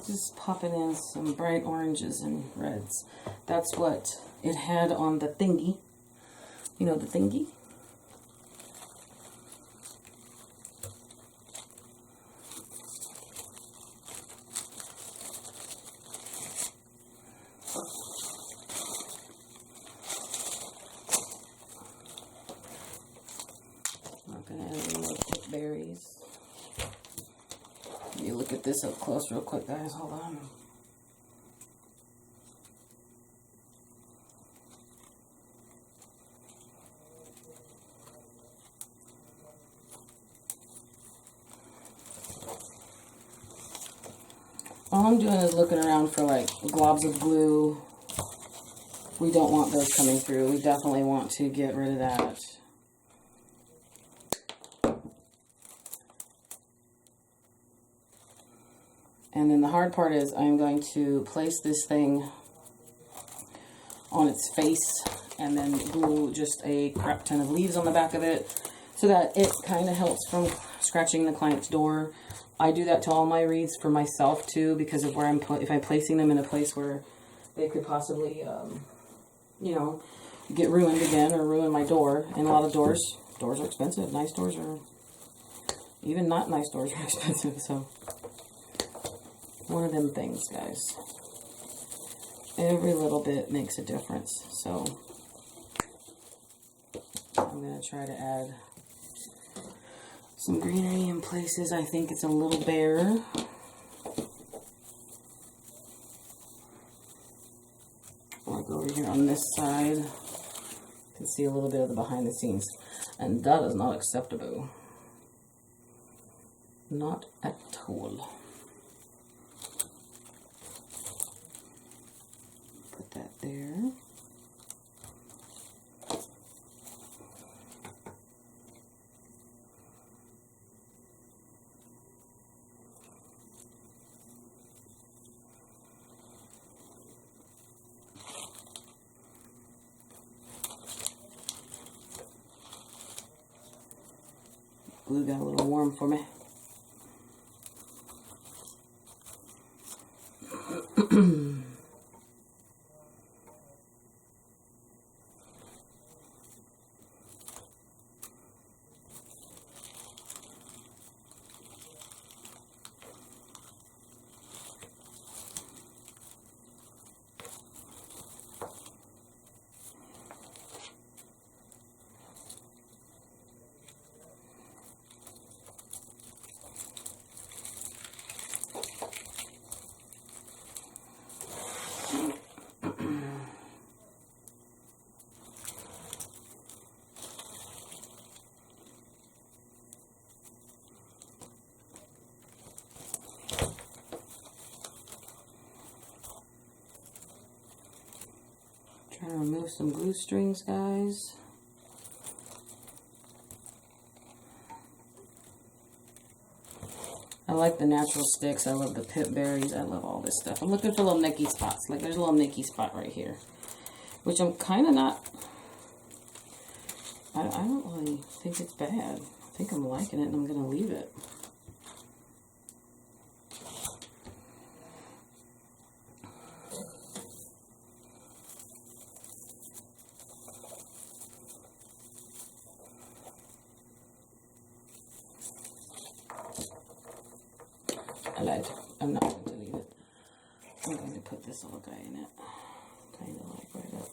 Just popping in some bright oranges and reds. That's what it had on the thingy. You know the thingy? I'm not going to add any more thick berries. Let me look at this up close real quick, guys. Hold on. All I'm doing is looking around for like globs of glue. We don't want those coming through. We definitely want to get rid of that. And then the hard part is I'm going to place this thing on its face and then glue just a crap ton of leaves on the back of it so that it kind of helps from scratching the client's door. I do that to all my wreaths for myself too, because of where if I'm placing them in a place where they could possibly, you know, get ruined again or ruin my door. And a lot of doors are expensive. Nice doors are, even not nice doors are expensive. So one of them things, guys. Every little bit makes a difference. So I'm going to try to add some greenery in places I think it's a little bare. Like over here on this side, you can see a little bit of the behind the scenes. And that is not acceptable. Not at all. Put that there. Glue got a little warm for me. Trying to remove some glue strings, guys. I like the natural sticks. I love the pip berries. I love all this stuff. I'm looking for little nicky spots. Like there's a little nicky spot right here, which I'm kind of not. I don't really think it's bad. I think I'm liking it, and I'm gonna leave it. I lied. I'm not going to leave it. I'm going to put this little guy in it. Kind of like right up.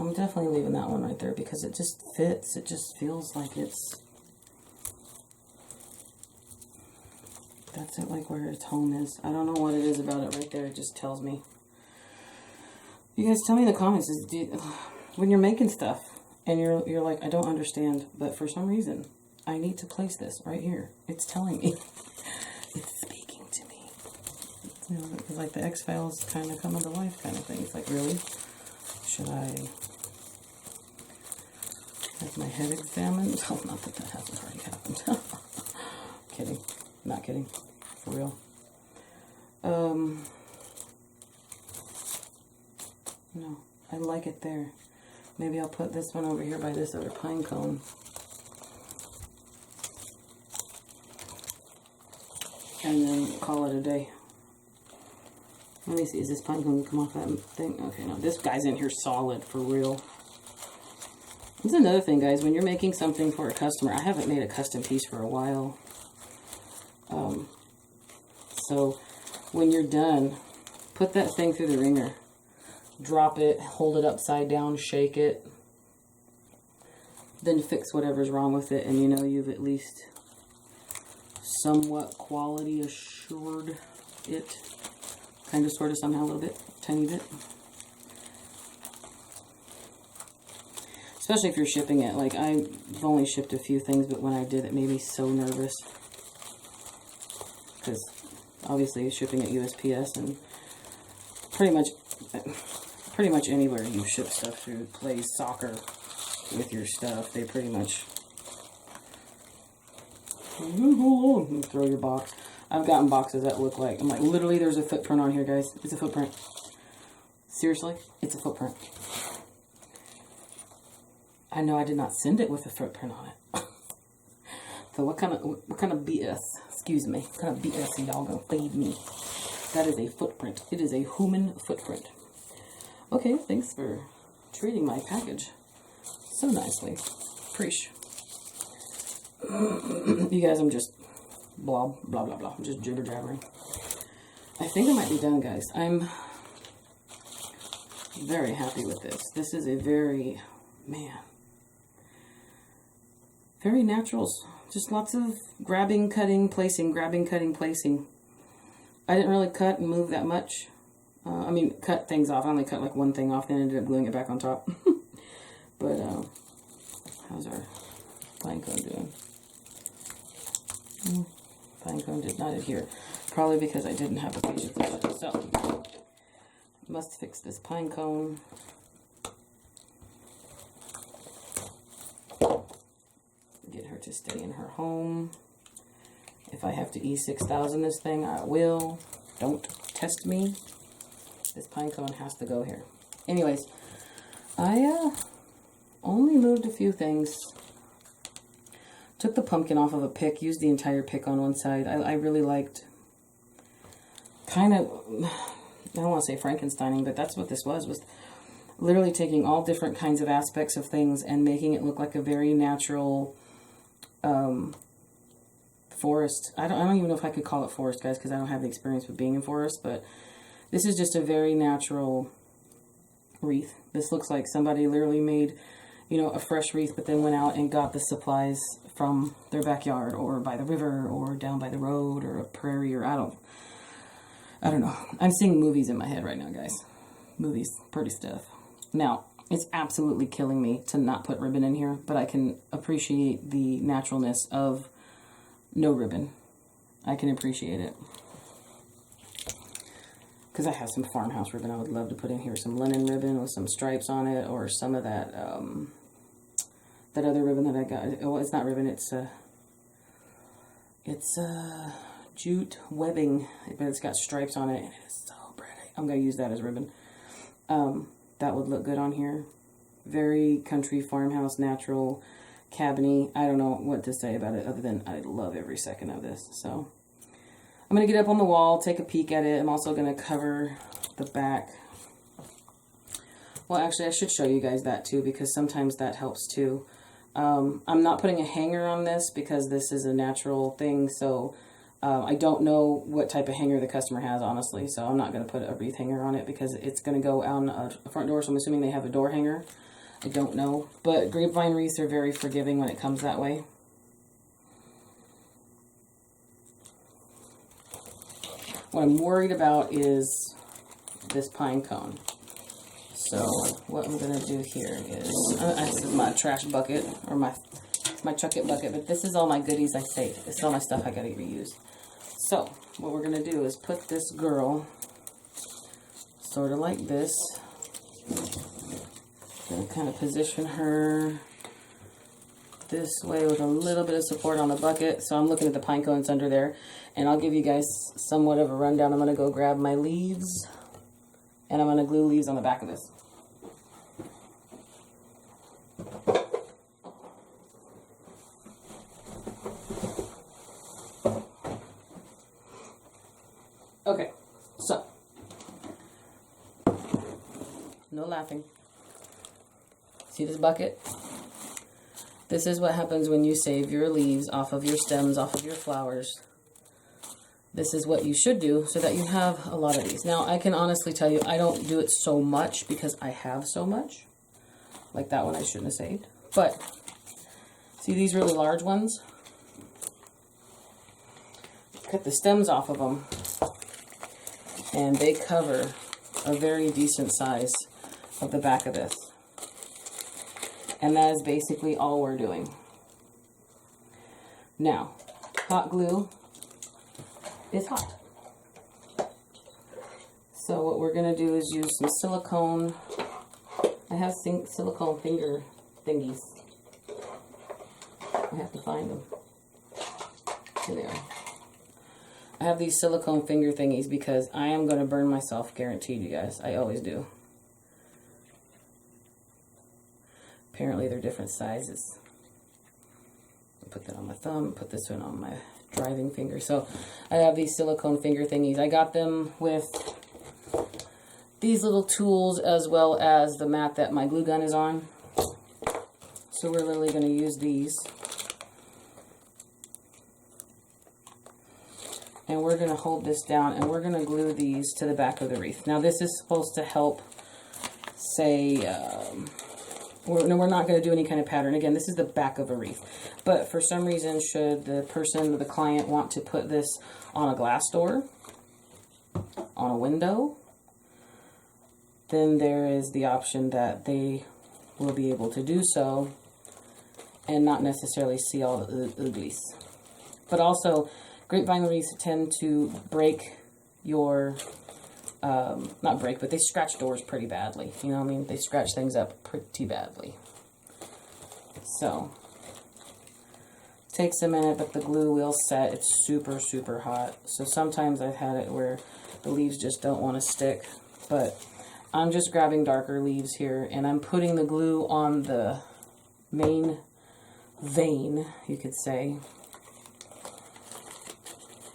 I'm definitely leaving that one right there because it just fits. It just feels like it's, that's it, like where its home is. I don't know what it is about it right there. It just tells me. You guys tell me in the comments, when you're making stuff and you're like, I don't understand, but for some reason, I need to place this right here. It's telling me. It's speaking to me. You know, like the X-Files kind of come into life kind of thing. It's like, really? Should I have my head examined? Oh, not that that hasn't already happened. Kidding. Not kidding. For real. No, I like it there. Maybe I'll put this one over here by this other pine cone. And then call it a day. Let me see, is this pine cone come off that thing? Okay, no, this guy's in here solid, for real. This is another thing, guys, when you're making something for a customer, I haven't made a custom piece for a while. So when you're done, put that thing through the ringer. Drop it, hold it upside down, shake it. Then fix whatever's wrong with it, and you know you've at least somewhat quality assured it. Kind of, sort of, somehow, a little bit, tiny bit. Especially if you're shipping it. Like, I've only shipped a few things, but when I did, it made me so nervous. Because, obviously, shipping at USPS and pretty much anywhere you ship stuff through, plays soccer with your stuff, they pretty much throw your box. I've gotten boxes that look like, I'm like, literally there's a footprint on here, guys. It's a footprint. Seriously, it's a footprint. I know I did not send it with a footprint on it. So what kind of BS, excuse me, what kind of BS are y'all gonna feed me? That is a footprint. It is a human footprint. Okay, thanks for treating my package so nicely. Preach. You guys, I'm just blah, blah, blah, blah. I'm just jibber-jabbering. I think I might be done, guys. I'm very happy with this. This is a very, man, very naturals. Just lots of grabbing, cutting, placing, grabbing, cutting, placing. I didn't really cut and move that much. I mean, cut things off. I only cut like one thing off and ended up gluing it back on top. But, how's our pine cone doing? Pine cone did not adhere. Probably because I didn't have a patience with it. So, must fix this pine cone. Get her to stay in her home. If I have to E6000 this thing, I will. Don't test me. This pine cone has to go here. Anyways, I only moved a few things. Took the pumpkin off of a pick, used the entire pick on one side. I really liked, kind of, I don't want to say Frankensteining, but that's what this was literally taking all different kinds of aspects of things and making it look like a very natural forest. I don't even know if I could call it forest, guys, because I don't have the experience with being in forest, but this is just a very natural wreath. This looks like somebody literally made, you know, a fresh wreath, but then went out and got the supplies from their backyard or by the river or down by the road or a prairie, or I don't know. I'm seeing movies in my head right now, guys. Movies, pretty stuff. Now, it's absolutely killing me to not put ribbon in here, but I can appreciate the naturalness of no ribbon. I can appreciate it. Because I have some farmhouse ribbon I would love to put in here. Some linen ribbon with some stripes on it, or some of that, that other ribbon that I got. Oh, it's not ribbon, it's jute webbing, but it's got stripes on it, and it is so pretty. I'm going to use that as ribbon. That would look good on here. Very country, farmhouse, natural, cabiny. I don't know what to say about it other than I love every second of this. So I'm going to get up on the wall, take a peek at it. I'm also going to cover the back. Well, actually, I should show you guys that too, because sometimes that helps too. I'm not putting a hanger on this because this is a natural thing, so I don't know what type of hanger the customer has, honestly, so I'm not going to put a wreath hanger on it because it's going to go on a front door, so I'm assuming they have a door hanger. I don't know. But grapevine wreaths are very forgiving when it comes that way. What I'm worried about is this pine cone. So what I'm going to do here is, this is my trash bucket, or my chuck it bucket, but this is all my goodies I save. This is all my stuff I got to reuse. So what we're going to do is put this girl sort of like this. Going to kind of position her this way with a little bit of support on the bucket. So I'm looking at the pine cones under there, and I'll give you guys somewhat of a rundown. I'm going to go grab my leaves, and I'm going to glue leaves on the back of this. Okay, so, no laughing. See this bucket? This is what happens when you save your leaves off of your stems, off of your flowers. This is what you should do so that you have a lot of these. Now, I can honestly tell you, I don't do it so much because I have so much. Like that one I shouldn't have saved. But, see these really large ones? Cut the stems off of them, and they cover a very decent size of the back of this. And that is basically all we're doing. Now, hot glue is hot. So what we're going to do is use some silicone. I have silicone finger thingies. I have to find them. Here they are. I have these silicone finger thingies because I am going to burn myself, guaranteed, you guys. I always do. Apparently they're different sizes. I'll put that on my thumb, put this one on my driving finger. So I have these silicone finger thingies. I got them with these little tools as well as the mat that my glue gun is on. So we're literally going to use these. And we're going to hold this down, and we're going to glue these to the back of the wreath. Now this is supposed to help, say, we're not going to do any kind of pattern. Again, this is the back of a wreath. But for some reason, should the person or the client want to put this on a glass door, on a window, then there is the option that they will be able to do so and not necessarily see all the ooglies. But also, grapevine wreaths tend to break your, not break, but they scratch doors pretty badly. You know what I mean? They scratch things up pretty badly. So, takes a minute, but the glue will set. It's super, super hot. So sometimes I've had it where the leaves just don't want to stick. But I'm just grabbing darker leaves here, and I'm putting the glue on the main vein, you could say,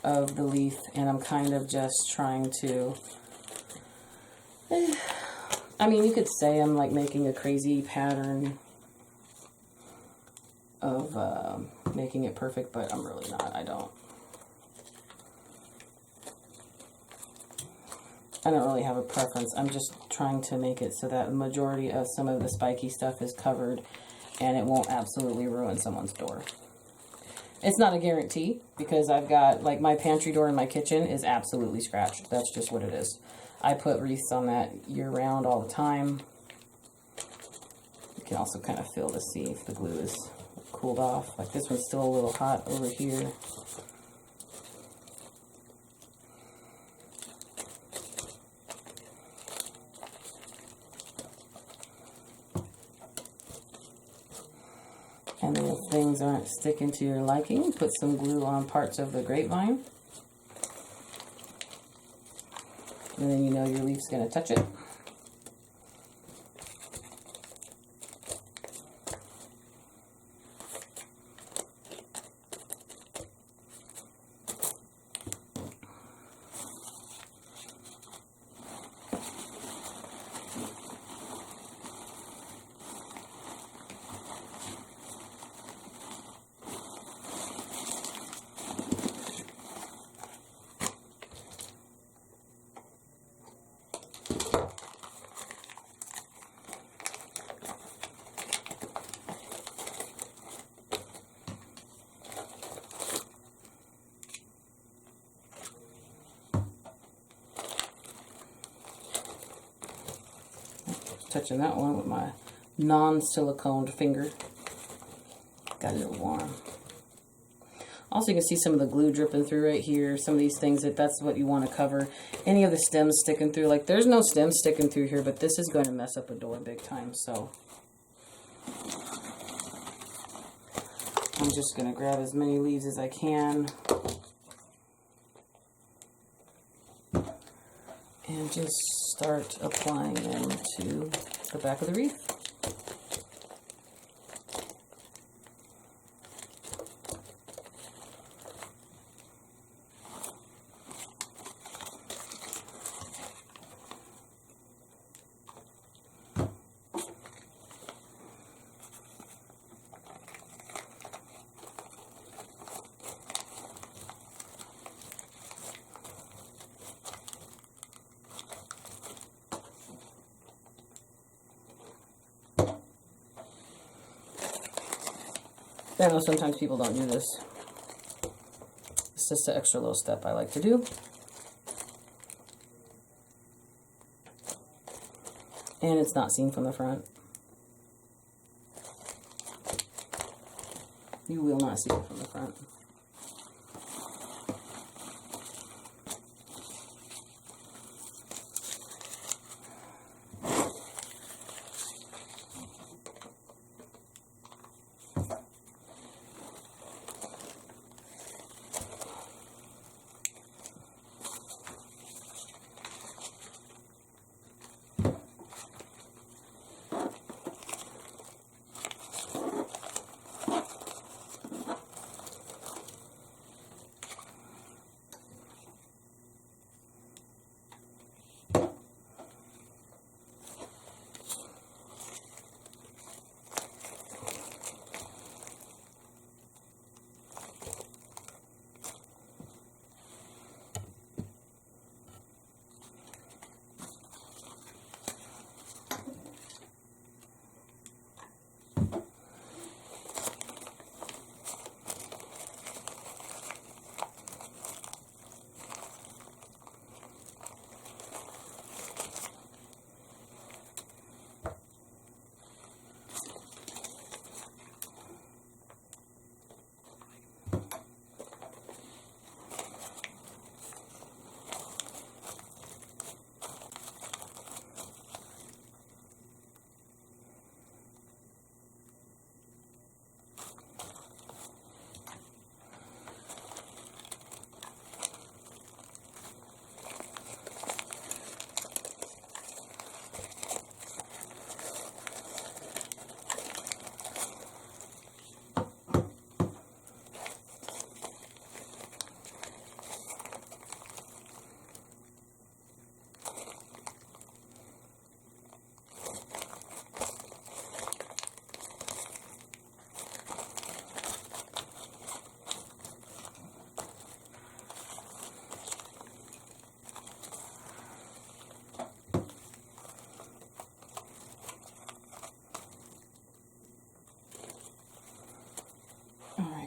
of the leaf, and I'm kind of just trying to, I mean, you could say I'm like making a crazy pattern of making it perfect, but I'm really not. I don't really have a preference. I'm just trying to make it so that the majority of some of the spiky stuff is covered and it won't absolutely ruin someone's door. It's not a guarantee, because I've got, like, my pantry door in my kitchen is absolutely scratched. That's just what it is. I put wreaths on that year-round all the time. You can also kind of feel to see if the glue is cooled off. Like, this one's still a little hot over here. And then if things aren't sticking to your liking, put some glue on parts of the grapevine. And then you know your leaf's going to touch it. touching that one with my non-siliconed finger. Got a little warm. Also, you can see some of the glue dripping through right here. Some of these things, that's what you want to cover. Any of the stems sticking through. Like, there's no stems sticking through here, but this is going to mess up a door big time. So, I'm just going to grab as many leaves as I can. And just start applying them to the back of the wreath. I know sometimes people don't do this. It's just an extra little step I like to do. And it's not seen from the front. You will not see it from the front.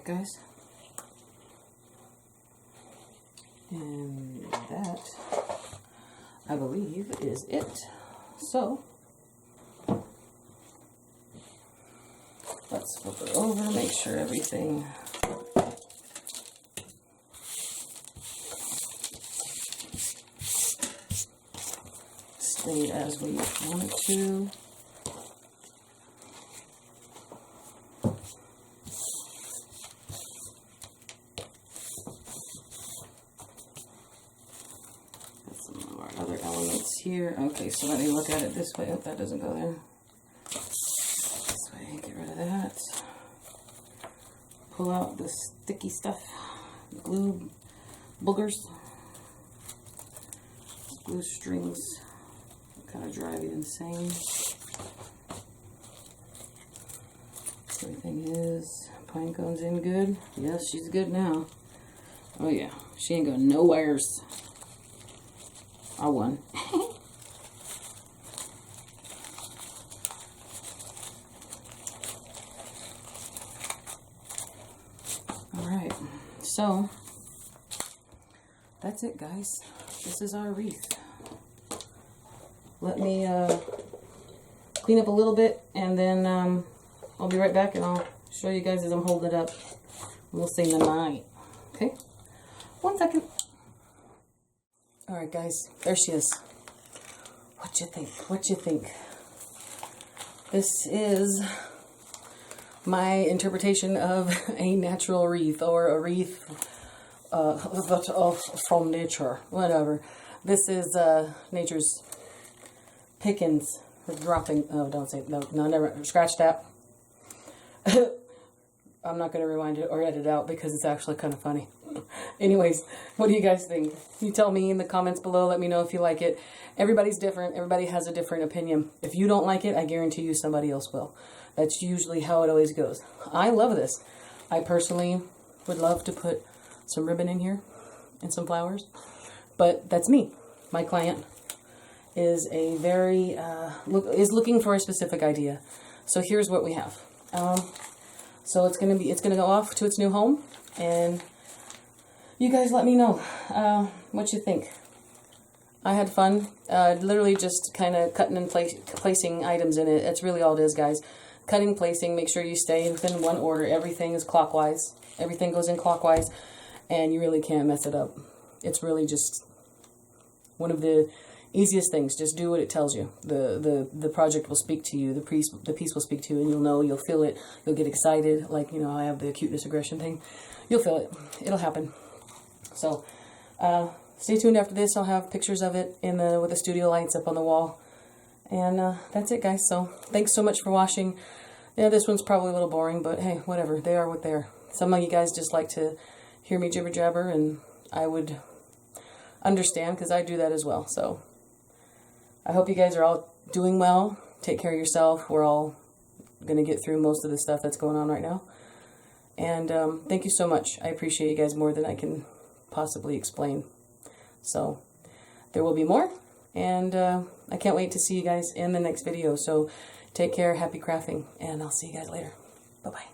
Guys, and that I believe is it. So let's flip it over, make sure everything stayed as we want it to. Here. Okay, so let me look at it this way. Oh, that doesn't go there. This way, get rid of that. Pull out the sticky stuff, glue boogers, glue strings, kind of drive you insane. Everything is, pine cone's in good. Yes, she's good now. Oh yeah, she ain't going nowheres. I won. Alright, so that's it, guys. This is our wreath. Let me clean up a little bit, and then I'll be right back and I'll show you guys as I'm holding it up. We'll say the night. Okay? 1 second. Alright guys, there she is. What you think? What you think? This is my interpretation of a natural wreath, or a wreath from nature, whatever. This is nature's pickings, dropping. Oh, don't say no. Never scratch that. I'm not going to rewind it or edit it out because it's actually kind of funny. Anyways, what do you guys think? You tell me in the comments below. Let me know if you like it. Everybody's different. Everybody has a different opinion. If you don't like it, I guarantee you somebody else will. That's usually how it always goes. I love this. I personally would love to put some ribbon in here and some flowers, but that's me. My client is a very looking for a specific idea. So here's what we have. So it's gonna go off to its new home, and you guys let me know what you think. I had fun, literally just kind of cutting and placing items in it. That's really all it is, guys. Cutting, placing, make sure you stay within one order. Everything is clockwise. Everything goes in clockwise, and you really can't mess it up. It's really just one of the easiest things. Just do what it tells you. The project will speak to you. The piece will speak to you, and you'll know, you'll feel it. You'll get excited, like, you know, I have the cuteness aggression thing. You'll feel it. It'll happen. So, stay tuned after this. I'll have pictures of it with the studio lights up on the wall. And that's it, guys. So, thanks so much for watching. Yeah, this one's probably a little boring, but hey, whatever. They are what they are. Some of you guys just like to hear me jibber jabber, and I would understand because I do that as well. So, I hope you guys are all doing well. Take care of yourself. We're all going to get through most of the stuff that's going on right now. And thank you so much. I appreciate you guys more than I can possibly explain. So, there will be more. And I can't wait to see you guys in the next video. So, take care. Happy crafting. And I'll see you guys later. Bye-bye.